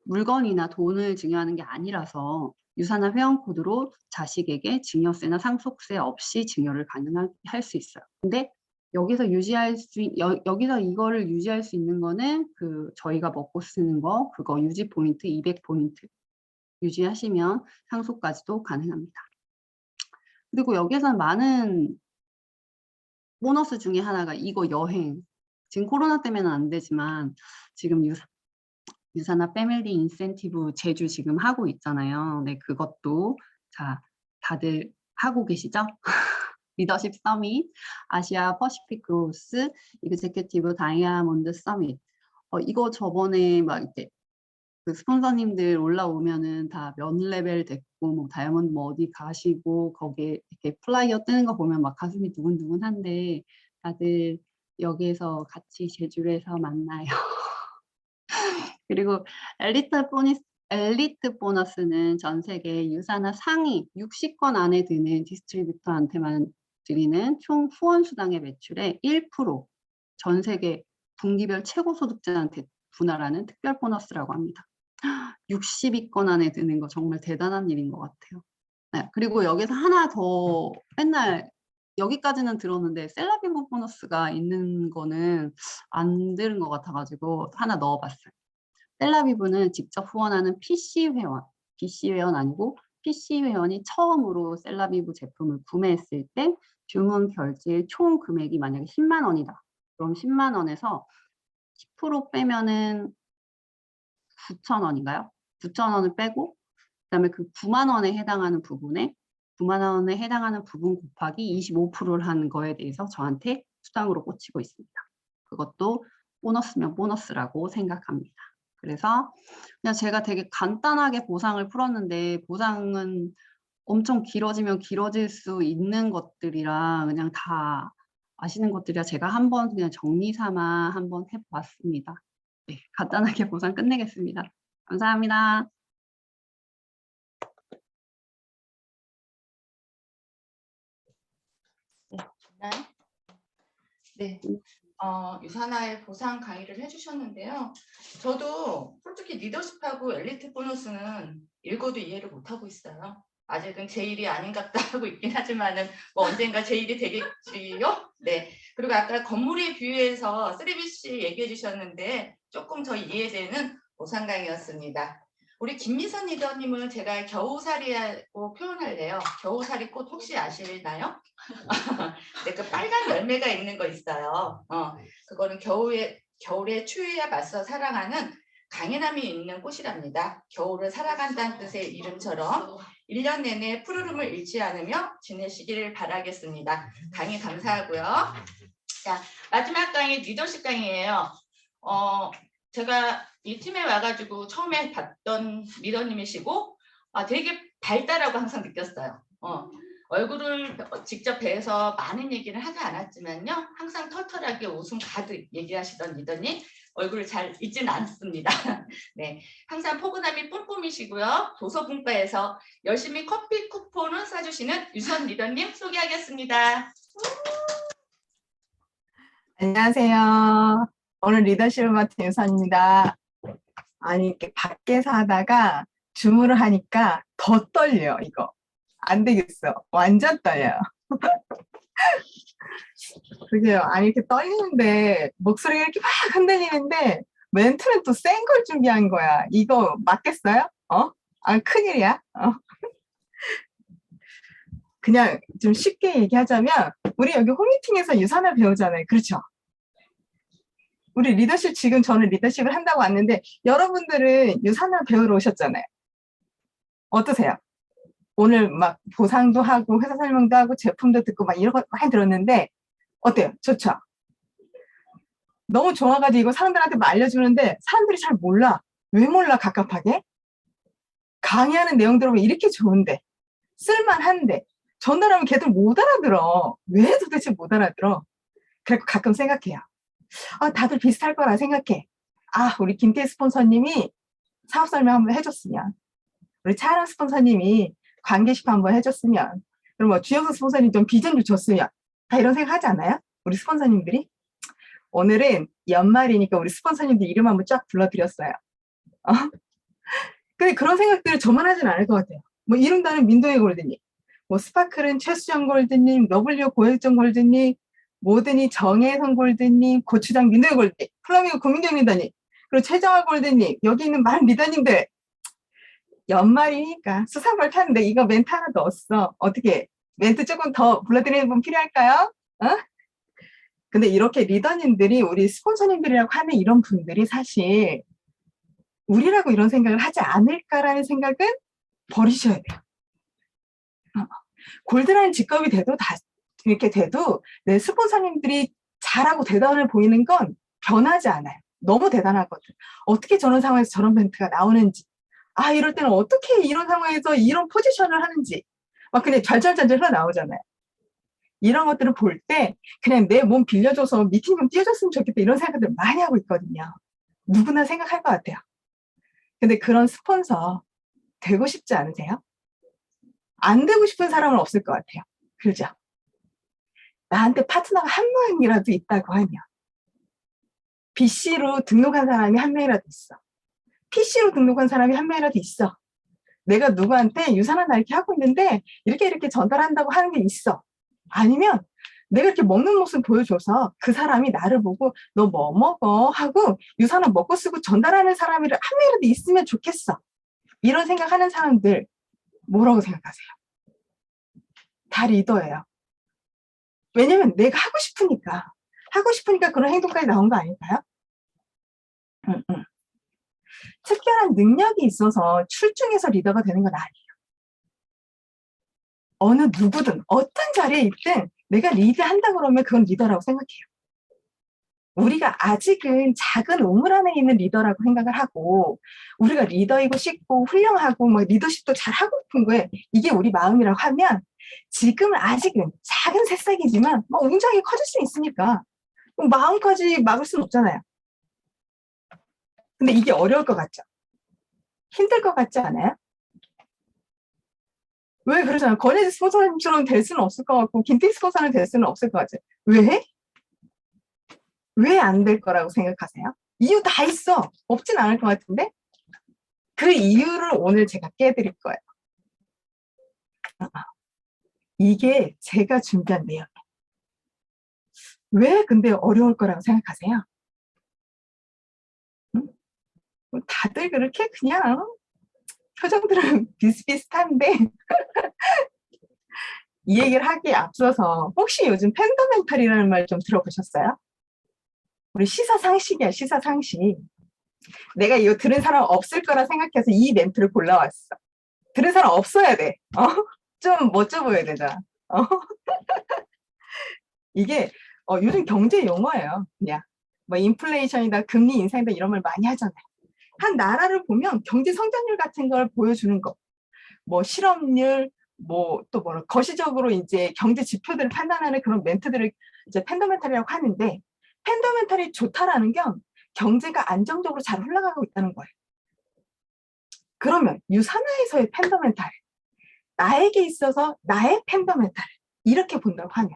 물건이나 돈을 증여하는 게 아니라서 유산화 회원 코드로 자식에게 증여세나 상속세 없이 증여를 가능하게 할 수 있어요. 근데 여기서 여기서 이거를 유지할 수 있는 거는 그 저희가 먹고 쓰는 거 그거 유지 포인트 200포인트 유지하시면 상속까지도 가능합니다. 그리고 여기에서는 많은 보너스 중에 하나가 이거 여행. 지금 코로나 때문에는 안 되지만 지금 유산화 패밀리 인센티브 제주 지금 하고 있잖아요. 네, 그것도 자 다들 하고 계시죠? 리더십 서밋, 아시아 퍼시픽 그로스, 이그제큐티브 다이아몬드 서밋. 이거 저번에 막 이제 그 스폰서님들 올라오면은 다 몇 레벨 됐고 뭐 다이아몬드 뭐 어디 가시고 거기에 이렇게 플라이어 뜨는 거 보면 막 가슴이 두근두근한데 다들 여기에서 같이 제주에서 만나요. 그리고 엘리트 보너스는 전 세계 유사나 상위 60건 안에 드는 디스트리뷰터한테만 드리는 총 후원 수당의 매출의 1%, 전 세계 분기별 최고 소득자한테 분할하는 특별 보너스라고 합니다. 60위권 안에 드는 거 정말 대단한 일인 것 같아요. 네, 그리고 여기서 하나 더 맨날 여기까지는 들었는데 셀럽인구 보너스가 있는 거는 안 들은 것 같아가지고 하나 넣어봤어요. 셀럽이브는 직접 후원하는 PC 회원, BC 회원 아니고 PC 회원이 처음으로 셀럽이브 제품을 구매했을 때 주문 결제 총 금액이 만약에 10만 원이다. 그럼 10만 원에서 10% 빼면은 9천 원인가요? 9천 원을 빼고 그다음에 그 9만 원에 해당하는 부분에 9만 원에 해당하는 부분 곱하기 25%를 하는 거에 대해서 저한테 수당으로 꽂히고 있습니다. 그것도 보너스면 보너스라고 생각합니다. 그래서 그냥 제가 되게 간단하게 보상을 풀었는데 보상은 엄청 길어지면 길어질 수 있는 것들이라 그냥 다 아시는 것들이라 제가 한번 그냥 정리 삼아 한번 해봤습니다. 네, 간단하게 보상 끝내겠습니다. 감사합니다. 네, 유산화의 보상 강의를 해주셨는데요. 저도 솔직히 리더십하고 엘리트 보너스는 읽어도 이해를 못하고 있어요. 아직은 제 일이 아닌 것 같다 하고 있긴 하지만은 뭐 언젠가 제 일이 되겠지요. 네. 그리고 아까 건물에 비유해서 3BC 얘기해 주셨는데 조금 더 이해되는 보상 강의였습니다. 우리 김미선 리더님은 제가 겨우살이라고 표현할래요. 겨우살이 꽃 혹시 아시나요? 네, 그 빨간 열매가 있는 거 있어요. 그거는 겨울에 추위에 맞서 살아가는 강인함이 있는 꽃이랍니다. 겨울을 살아간다는 뜻의 이름처럼 1년 내내 푸르름을 잃지 않으며 지내시기를 바라겠습니다. 강의 감사하고요. 자, 마지막 강의 리더십 강의예요. 제가 이 팀에 와가지고 처음에 봤던 리더님이시고 되게 밝다라고 항상 느꼈어요. 얼굴을 직접 뵈서 많은 얘기를 하지 않았지만요. 항상 털털하게 웃음 가득 얘기하시던 리더님 얼굴을 잘 잊지는 않습니다. 네, 항상 포근함이 뿜뿜이시고요. 도서분과에서 열심히 커피 쿠폰을 싸주시는 유선 리더님 소개하겠습니다. 안녕하세요. 오늘 리더십을 맡은 유선입니다. 아니, 이렇게 밖에서 하다가 줌으로 하니까 더 떨려, 이거. 안 되겠어. 완전 떨려요. 그게요. 아니, 이렇게 떨리는데, 목소리가 이렇게 막 흔들리는데, 멘트는 또 센 걸 준비한 거야. 이거 맞겠어요? 큰일이야. 그냥 좀 쉽게 얘기하자면, 우리 여기 홈미팅에서 유산을 배우잖아요. 그렇죠? 우리 리더십, 지금 저는 리더십을 한다고 왔는데, 여러분들은 유산을 배우러 오셨잖아요. 어떠세요? 오늘 막 보상도 하고, 회사 설명도 하고, 제품도 듣고, 막 이런 거 많이 들었는데, 어때요? 좋죠? 너무 좋아가지고 이거 사람들한테 막 알려주는데, 사람들이 잘 몰라. 왜 몰라, 갑갑하게? 강의하는 내용 들어보면 이렇게 좋은데, 쓸만한데, 전달하면 걔들 못 알아들어. 왜 도대체 못 알아들어? 그래서 가끔 생각해요. 다들 비슷할 거라 생각해. 우리 김태희 스폰서님이 사업 설명 한번 해줬으면, 우리 차은아 스폰서님이 관계 시판 한번 해줬으면, 그리고 뭐 주영석 스폰서님 좀 비전 좀 줬으면, 다 이런 생각 하지 않아요? 우리 스폰서님들이? 오늘은 연말이니까 우리 스폰서님들 이름 한번 쫙 불러드렸어요. 근데 그런 생각들을 저만 하진 않을 것 같아요. 뭐 이름다는 민동희 골드님, 뭐 스파클은 최수정 골드님, W 고혜정 골드님, 모든이 정혜선 골드님, 고추장 민동희 골드님, 플라밍고 고민경 리더님, 그리고 최정화 골드님, 여기 있는 많은 리더님들, 연말이니까 수상 발표하는데 이거 멘트 하나 넣었어. 어떻게 멘트 조금 더 불러드리는 분 필요할까요? 근데 이렇게 리더님들이 우리 스폰서님들이라고 하는 이런 분들이 사실 우리라고 이런 생각을 하지 않을까라는 생각은 버리셔야 돼요. 골드라인 직업이 돼도 이렇게 돼도 내 스폰서님들이 잘하고 대단해 보이는 건 변하지 않아요. 너무 대단하거든. 어떻게 저런 상황에서 저런 멘트가 나오는지, 아, 이럴 때는 어떻게 이런 상황에서 이런 포지션을 하는지, 막 그냥 잘잘잘잘 흘러나오잖아요. 이런 것들을 볼 때 그냥 내 몸 빌려줘서 미팅 좀 띄워줬으면 좋겠다 이런 생각들 많이 하고 있거든요. 누구나 생각할 것 같아요. 근데 그런 스폰서 되고 싶지 않으세요? 안 되고 싶은 사람은 없을 것 같아요. 그죠? 나한테 파트너가 한 명이라도 있다고 하면 BC로 등록한 사람이 한 명이라도 있어. PC로 등록한 사람이 한 명이라도 있어. 내가 누구한테 유산화 나 이렇게 하고 있는데 이렇게 전달한다고 하는 게 있어. 아니면 내가 이렇게 먹는 모습 보여줘서 그 사람이 나를 보고 너 뭐 먹어? 하고 유산화 먹고 쓰고 전달하는 사람이 한 명이라도 있으면 좋겠어. 이런 생각하는 사람들 뭐라고 생각하세요? 다 리더예요. 왜냐면 내가 하고 싶으니까 그런 행동까지 나온 거 아닐까요? 특별한 능력이 있어서 출중해서 리더가 되는 건 아니에요. 어느 누구든 어떤 자리에 있든 내가 리드한다 그러면 그건 리더라고 생각해요. 우리가 아직은 작은 우물 안에 있는 리더라고 생각을 하고 우리가 리더이고 싶고 훌륭하고 뭐 리더십도 잘 하고 싶은 거에 이게 우리 마음이라고 하면 지금은 아직은 작은 새싹이지만 뭐 웅장히 커질 수 있으니까 마음까지 막을 수는 없잖아요. 근데 이게 어려울 것 같죠? 힘들 것 같지 않아요? 왜 그러잖아요. 권혜지 스폰서님처럼 될 수는 없을 것 같고 김태희 스폰서는 될 수는 없을 것 같아요. 왜? 왜 안 될 거라고 생각하세요? 이유 다 있어. 없진 않을 것 같은데 그 이유를 오늘 제가 깨드릴 거예요. 이게 제가 준비한 내용이에요. 왜 근데 어려울 거라고 생각하세요? 다들 그렇게 그냥 표정들은 비슷비슷한데 이 얘기를 하기에 앞서서 혹시 요즘 팬더멘탈이라는 말 좀 들어보셨어요? 우리 시사상식이야, 시사상식. 내가 이거 들은 사람 없을 거라 생각해서 이 멘트를 골라왔어. 들은 사람 없어야 돼. 좀 멋져 보여야 되잖아. 이게 요즘 경제 용어예요. 그냥 뭐 인플레이션이다, 금리 인상이다 이런 말 많이 하잖아요. 한 나라를 보면 경제 성장률 같은 걸 보여주는 거. 뭐 실업률, 뭐 또 뭐라 거시적으로 이제 경제 지표들을 판단하는 그런 멘트들을 이제 팬더멘탈이라고 하는데 팬더멘탈이 좋다라는 건 경제가 안정적으로 잘 흘러가고 있다는 거예요. 그러면 유산화에서의 팬더멘탈, 나에게 있어서 나의 팬더멘탈 이렇게 본다고 하면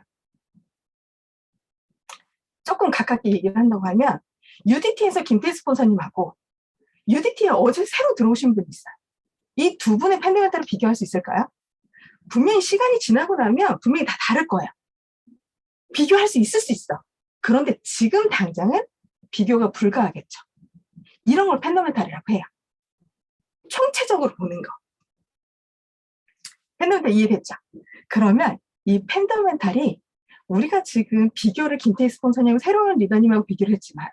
조금 가깝게 얘기를 한다고 하면 UDT에서 김태희 스폰서님하고 UDT에 어제 새로 들어오신 분이 있어요. 이 두 분의 팬더멘탈을 비교할 수 있을까요? 분명히 시간이 지나고 나면 분명히 다 다를 거예요. 비교할 수 있을 수 있어. 그런데 지금 당장은 비교가 불가하겠죠. 이런 걸 팬더멘탈이라고 해요. 총체적으로 보는 거. 팬더멘탈 이해됐죠? 그러면 이 팬더멘탈이 우리가 지금 비교를 김태희 스폰서님하고 새로운 리더님하고 비교를 했지만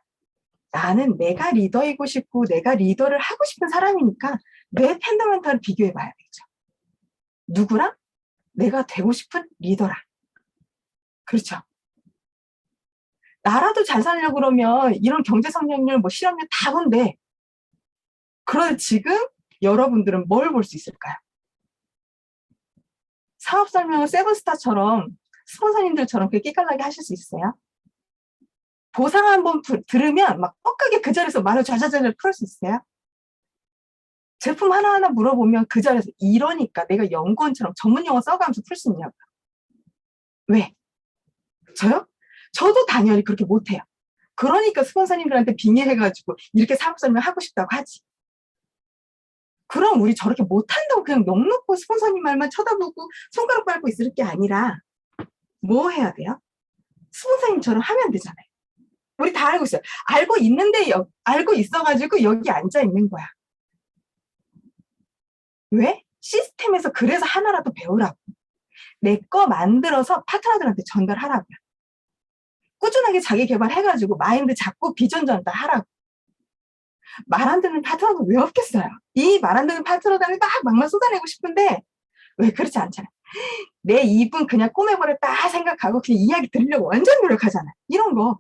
나는 내가 리더이고 싶고 내가 리더를 하고 싶은 사람이니까 내 팬더멘탈을 비교해 봐야겠죠. 누구랑? 내가 되고 싶은 리더랑. 그렇죠. 나라도 잘 살려고 그러면 이런 경제 성장률, 뭐 실업률 다 본데 그런데 지금 여러분들은 뭘 볼 수 있을까요? 사업 설명을 세븐스타처럼 스폰서님들처럼 그렇게 끼깔나게 하실 수 있어요? 보상 한번 들으면 막 뻑하게 그 자리에서 말을 좌좌좌좌 풀 수 있어요? 제품 하나하나 물어보면 그 자리에서 이러니까 내가 연구원처럼 전문 용어 써가면서 풀 수 있냐고요. 왜? 저요? 저도 당연히 그렇게 못해요. 그러니까 스폰서님들한테 빙의해가지고 이렇게 사업 설명하고 싶다고 하지. 그럼 우리 저렇게 못한다고 그냥 넉넉고 스폰서님 말만 쳐다보고 손가락 밟고 있을 게 아니라 뭐 해야 돼요? 스폰서님처럼 하면 되잖아요. 우리 다 알고 있어요. 알고 있는데 알고 있어가지고 여기 앉아 있는 거야. 왜? 시스템에서 그래서 하나라도 배우라고. 내 거 만들어서 파트너들한테 전달하라고요. 꾸준하게 자기 개발해가지고 마인드 잡고 비전 전달하라고. 말 안 듣는 파트너는 왜 없겠어요? 이 말 안 듣는 파트너들한테 막 막말 쏟아내고 싶은데 왜 그렇지 않잖아요. 내 입은 그냥 꼬매버렸다 생각하고 그냥 이야기 들으려고 완전 노력하잖아요. 이런 거.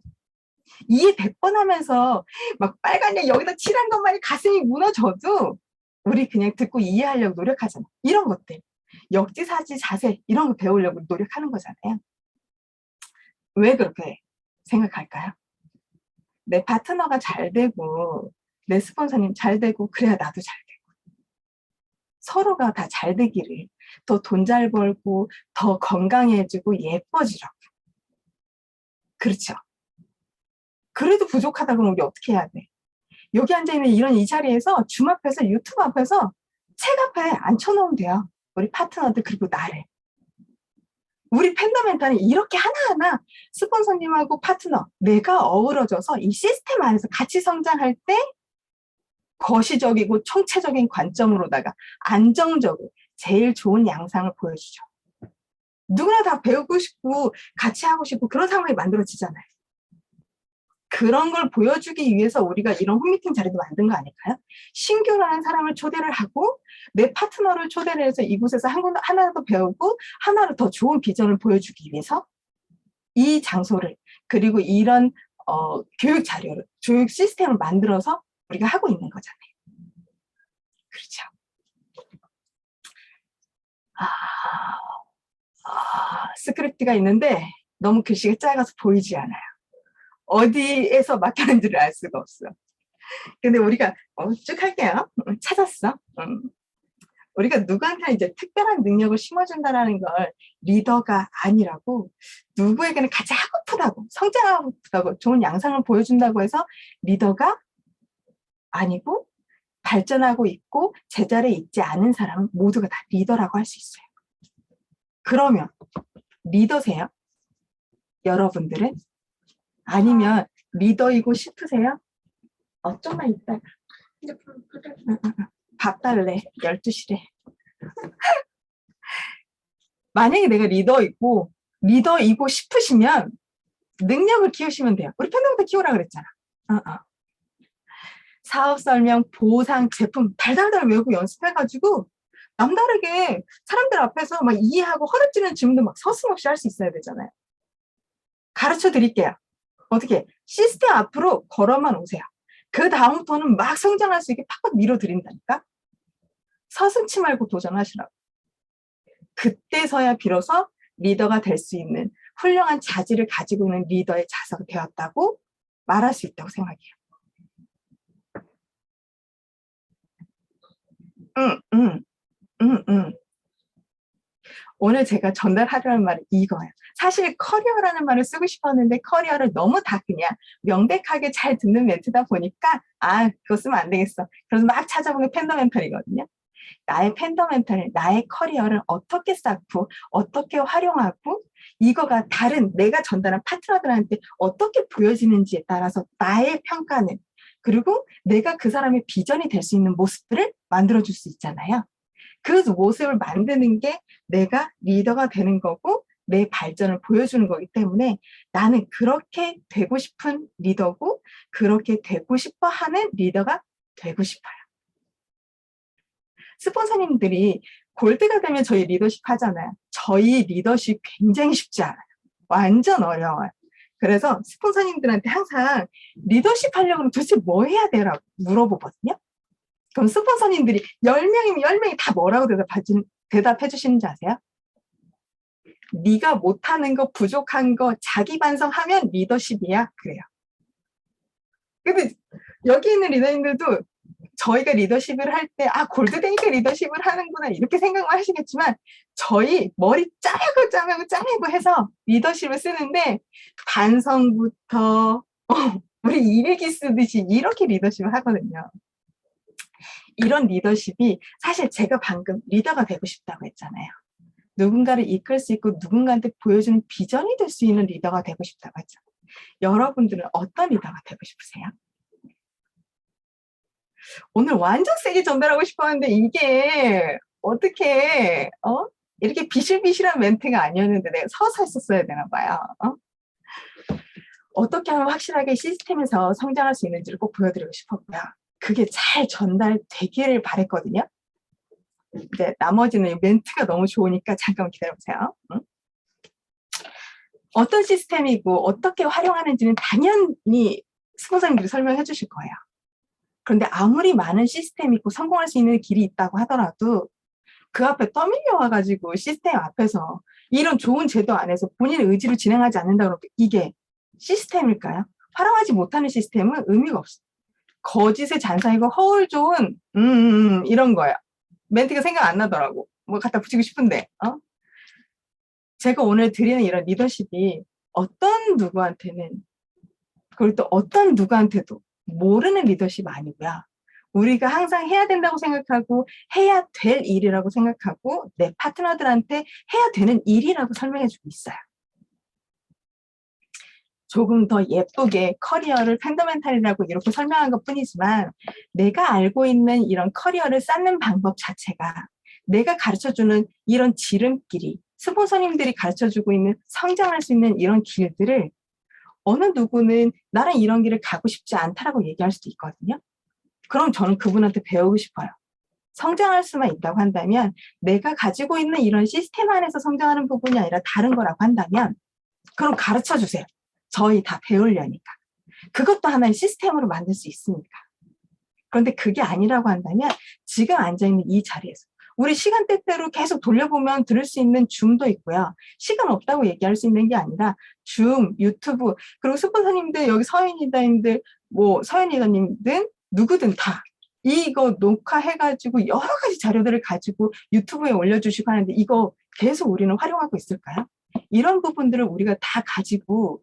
이해 100번 하면서 막 빨간색 여기다 칠한 것만이 가슴이 무너져도 우리 그냥 듣고 이해하려고 노력하잖아. 이런 것들. 역지사지 자세 이런 거 배우려고 노력하는 거잖아요. 왜 그렇게 생각할까요? 내 파트너가 잘 되고 내 스폰서님 잘 되고 그래야 나도 잘 되고 서로가 다 잘 되기를 더 돈 잘 벌고 더 건강해지고 예뻐지라고. 그렇죠? 그래도 부족하다 그러면 우리 어떻게 해야 돼? 여기 앉아있는 이런 이 자리에서 줌 앞에서 유튜브 앞에서 책 앞에 앉혀놓으면 돼요. 우리 파트너들 그리고 나를. 우리 팬더멘탈은 이렇게 하나하나 스폰서님하고 파트너 내가 어우러져서 이 시스템 안에서 같이 성장할 때 거시적이고 총체적인 관점으로다가 안정적으로 제일 좋은 양상을 보여주죠. 누구나 다 배우고 싶고 같이 하고 싶고 그런 상황이 만들어지잖아요. 그런 걸 보여주기 위해서 우리가 이런 홈미팅 자리도 만든 거 아닐까요? 신규라는 사람을 초대를 하고 내 파트너를 초대를 해서 이곳에서 하나 더 배우고 하나로 더 좋은 비전을 보여주기 위해서 이 장소를 그리고 이런 교육 자료를 교육 시스템을 만들어서 우리가 하고 있는 거잖아요. 그렇죠. 스크립트가 있는데 너무 글씨가 작아서 보이지 않아요. 어디에서 막혔는지를 알 수가 없어. 근데 우리가 쭉 할게요. 찾았어. 우리가 누구한테 이제 특별한 능력을 심어준다라는 걸 리더가 아니라고 누구에게는 같이 하고프다고 성장하고프다고 좋은 양상을 보여준다고 해서 리더가 아니고 발전하고 있고 제자리에 있지 않은 사람은 모두가 다 리더라고 할 수 있어요. 그러면 리더세요? 여러분들은? 아니면 리더이고 싶으세요? 좀만 있다가 밥 달래 12시래. 만약에 내가 리더이고 싶으시면 능력을 키우시면 돼요. 우리 팬덤부터 키우라 그랬잖아. 사업 설명, 보상, 제품 달달달 외우고 연습해가지고 남다르게 사람들 앞에서 막 이해하고 허락지는 질문도 막 서슴없이 할 수 있어야 되잖아요. 가르쳐 드릴게요. 어떻게 시스템 앞으로 걸어만 오세요. 그 다음부터는 막 성장할 수 있게 팍팍 밀어드린다니까. 서슴치 말고 도전하시라고. 그때서야 비로소 리더가 될 수 있는 훌륭한 자질을 가지고 있는 리더의 자세가 되었다고 말할 수 있다고 생각해요. 오늘 제가 전달하려는 말은 이거예요. 사실 커리어라는 말을 쓰고 싶었는데 커리어를 너무 다 그냥 명백하게 잘 듣는 멘트다 보니까 그거 쓰면 안 되겠어. 그래서 막 찾아본 게 팬더멘탈이거든요. 나의 팬더멘탈, 나의 커리어를 어떻게 쌓고 어떻게 활용하고 이거가 다른 내가 전달한 파트너들한테 어떻게 보여지는지에 따라서 나의 평가는 그리고 내가 그 사람의 비전이 될 수 있는 모습들을 만들어줄 수 있잖아요. 그 모습을 만드는 게 내가 리더가 되는 거고 내 발전을 보여주는 거기 때문에 나는 그렇게 되고 싶은 리더고 그렇게 되고 싶어 하는 리더가 되고 싶어요. 스폰서님들이 골드가 되면 저희 리더십 하잖아요. 저희 리더십 굉장히 쉽지 않아요. 완전 어려워요. 그래서 스폰서님들한테 항상 리더십 하려면 도대체 뭐 해야 돼라고 물어보거든요. 그럼 스폰서님들이 10명이면 10명이 다 뭐라고 대답해 주시는지 아세요? 네가 못하는 거, 부족한 거, 자기 반성하면 리더십이야. 그래요. 근데 여기 있는 리더님들도 저희가 리더십을 할 때 골드 되니까 리더십을 하는구나 이렇게 생각을 하시겠지만 저희 머리 짜매고 해서 리더십을 쓰는데 반성부터 우리 일기 쓰듯이 이렇게 리더십을 하거든요. 이런 리더십이 사실 제가 방금 리더가 되고 싶다고 했잖아요. 누군가를 이끌 수 있고 누군가한테 보여주는 비전이 될 수 있는 리더가 되고 싶다고 했잖아요. 여러분들은 어떤 리더가 되고 싶으세요? 오늘 완전 세게 전달하고 싶었는데 이게 어떻게 이렇게 비실비실한 멘트가 아니었는데 내가 서서 했었어야 되나 봐요. 어떻게 하면 확실하게 시스템에서 성장할 수 있는지를 꼭 보여드리고 싶었고요. 그게 잘 전달되기를 바랬거든요. 근데 나머지는 멘트가 너무 좋으니까 잠깐만 기다려보세요. 어떤 시스템이고 어떻게 활용하는지는 당연히 스폰서님들이 설명해 주실 거예요. 그런데 아무리 많은 시스템이 있고 성공할 수 있는 길이 있다고 하더라도 그 앞에 떠밀려 와가지고 시스템 앞에서 이런 좋은 제도 안에서 본인의 의지로 진행하지 않는다 그러면 이게 시스템일까요? 활용하지 못하는 시스템은 의미가 없어요. 거짓의 잔상이고 허울 좋은 이런 거예요. 멘트가 생각 안 나더라고. 뭐 갖다 붙이고 싶은데 제가 오늘 드리는 이런 리더십이 어떤 누구한테는 그리고 또 어떤 누구한테도 모르는 리더십 아니고요. 우리가 항상 해야 된다고 생각하고 해야 될 일이라고 생각하고 내 파트너들한테 해야 되는 일이라고 설명해주고 있어요. 조금 더 예쁘게 커리어를 펀더멘탈이라고 이렇게 설명한 것 뿐이지만 내가 알고 있는 이런 커리어를 쌓는 방법 자체가 내가 가르쳐주는 이런 지름길이 스폰서님들이 가르쳐주고 있는 성장할 수 있는 이런 길들을 어느 누구는 나는 이런 길을 가고 싶지 않다라고 얘기할 수도 있거든요. 그럼 저는 그분한테 배우고 싶어요. 성장할 수만 있다고 한다면 내가 가지고 있는 이런 시스템 안에서 성장하는 부분이 아니라 다른 거라고 한다면 그럼 가르쳐 주세요. 저희 다 배우려니까. 그것도 하나의 시스템으로 만들 수 있으니까. 그런데 그게 아니라고 한다면 지금 앉아있는 이 자리에서 우리 시간대대로 계속 돌려보면 들을 수 있는 줌도 있고요. 시간 없다고 얘기할 수 있는 게 아니라 줌, 유튜브, 그리고 스폰서님들, 여기 서연이다님들, 뭐 서연이다님들 누구든 다 이거 녹화해가지고 여러 가지 자료들을 가지고 유튜브에 올려주시고 하는데 이거 계속 우리는 활용하고 있을까요? 이런 부분들을 우리가 다 가지고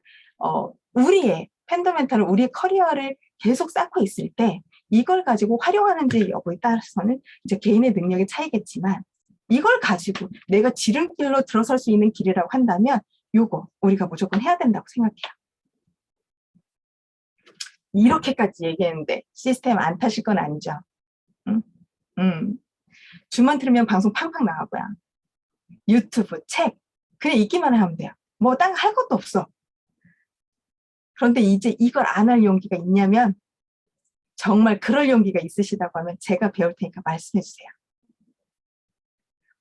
우리의 펀더멘탈을 우리의 커리어를 계속 쌓고 있을 때 이걸 가지고 활용하는지 여부에 따라서는 이제 개인의 능력의 차이겠지만 이걸 가지고 내가 지름길로 들어설 수 있는 길이라고 한다면 요거 우리가 무조건 해야 된다고 생각해요. 이렇게까지 얘기했는데 시스템 안 타실 건 아니죠. 주만 들으면 방송 팡팡 나가고요. 유튜브, 책 그냥 읽기만 하면 돼요. 뭐 딴 거 할 것도 없어. 그런데 이제 이걸 안 할 용기가 있냐면 정말 그럴 용기가 있으시다고 하면 제가 배울 테니까 말씀해 주세요.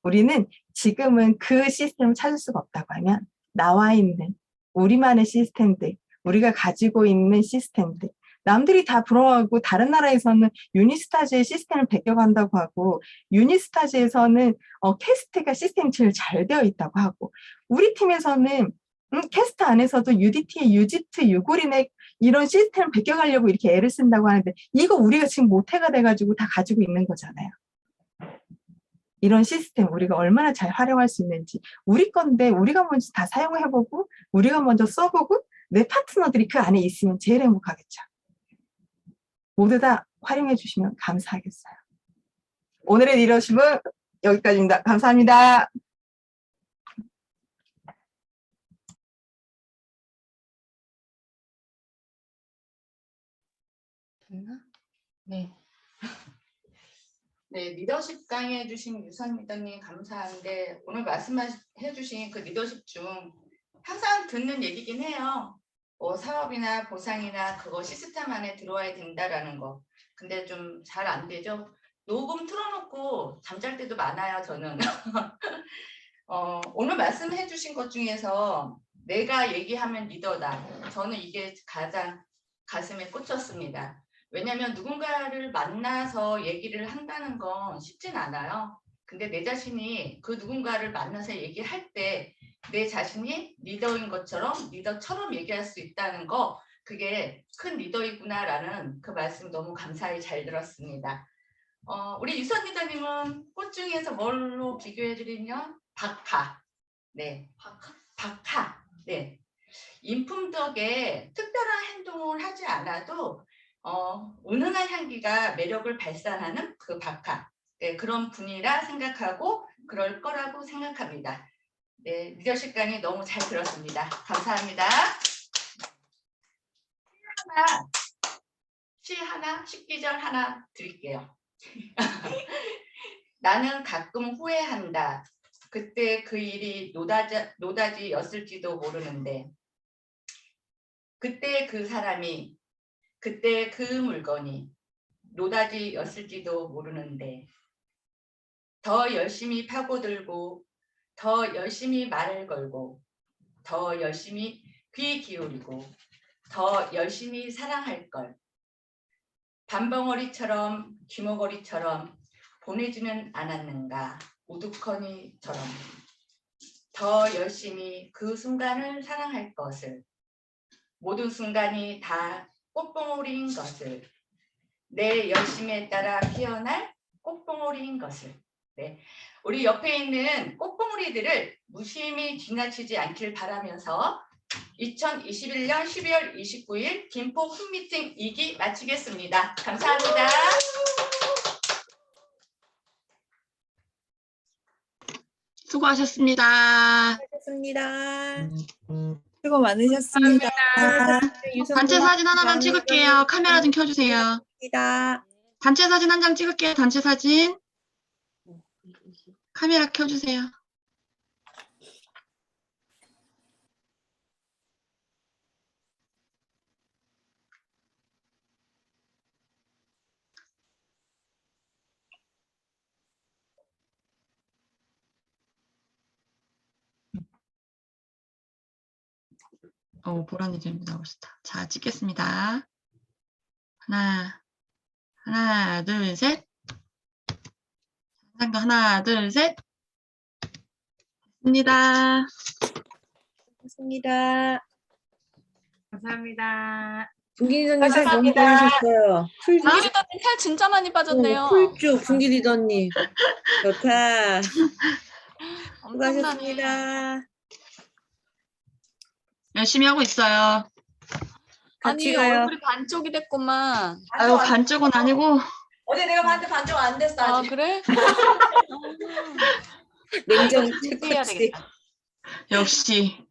우리는 지금은 그 시스템을 찾을 수가 없다고 하면 나와 있는 우리만의 시스템들, 우리가 가지고 있는 시스템들, 남들이 다 부러워하고 다른 나라에서는 유니스타즈의 시스템을 베껴간다고 하고 유니스타즈에서는 캐스트가 시스템이 제일 잘 되어 있다고 하고 우리 팀에서는 캐스트 안에서도 UDT의 유지트, 유고린의 이런 시스템을 베껴가려고 이렇게 애를 쓴다고 하는데 이거 우리가 지금 모태가 돼가지고 다 가지고 있는 거잖아요. 이런 시스템 우리가 얼마나 잘 활용할 수 있는지 우리 건데 우리가 먼저 다 사용해보고 우리가 먼저 써보고 내 파트너들이 그 안에 있으면 제일 행복하겠죠. 모두 다 활용해 주시면 감사하겠어요. 오늘의 리더십은 여기까지입니다. 감사합니다. 됐나? 네. 네, 리더십 강의해 주신 유선 리더님 감사한데 오늘 말씀해 주신 그 리더십 중 항상 듣는 얘기긴 해요. 뭐 사업이나 보상이나 그거 시스템 안에 들어와야 된다라는 거. 근데 좀 잘 안 되죠. 녹음 틀어놓고 잠잘 때도 많아요, 저는. 오늘 말씀해 주신 것 중에서 내가 얘기하면 리더다. 저는 이게 가장 가슴에 꽂혔습니다. 왜냐하면 누군가를 만나서 얘기를 한다는 건 쉽진 않아요. 근데 내 자신이 그 누군가를 만나서 얘기할 때 내 자신이 리더인 것처럼 리더처럼 얘기할 수 있다는 거 그게 큰 리더이구나라는 그 말씀 너무 감사히 잘 들었습니다. 우리 유선 리더님은 꽃 중에서 뭘로 비교해 드리면 박하. 네. 박하. 네. 인품 덕에 특별한 행동을 하지 않아도 은은한 향기가 매력을 발산하는 그 박하. 네, 그런 분이라 생각하고 그럴 거라고 생각합니다. 네, 리더십 강의 너무 잘 들었습니다. 감사합니다. 식기절 하나 드릴게요. 나는 가끔 후회한다. 그때 그 일이 노다지였을지도 모르는데 그때 그 사람이 그때 그 물건이 노다지였을지도 모르는데 더 열심히 파고들고 더 열심히 말을 걸고 더 열심히 귀 기울이고 더 열심히 사랑할 걸. 밤벙어리처럼 귀머거리처럼 보내지는 않았는가 우두커니처럼 더 열심히 그 순간을 사랑할 것을 모든 순간이 다 꽃봉오리인 것을 내 열심에 따라 피어날 꽃봉오리인 것을 네. 우리 옆에 있는 꽃봉오리들을 무심히 지나치지 않길 바라면서 2021년 12월 29일 김포 홈미팅 2기 마치겠습니다. 감사합니다. 수고하셨습니다. 수고하셨습니다. 수고 많으셨습니다. 단체 사진 하나만 찍을게요. 카메라 좀 켜주세요. 감사합니다. 단체 사진 한 장 찍을게요. 단체 사진. 카메라 켜주세요. 보라니 좀 나오고 싶다. 자, 찍겠습니다. 하나, 둘, 셋. 하나, 둘, 셋. 됐습니다. 고맙습니다. 감사합니다. 분기리더님 살 너무 감사합니다. 좋으셨어요. 분기리더님 살 진짜 많이 빠졌네요. 풀쭉 분기리더님. 좋다. 엄청나네. 수고하셨습니다. 열심히 하고 있어요. 같이 아니 가요. 얼굴이 반쪽이 됐구만. 아유, 반쪽은 아니고. 어제 내가 봤는데 반쪽 안 됐어 아 아직. 그래? 냉정 준비해야 책꽂이. 되겠다. 역시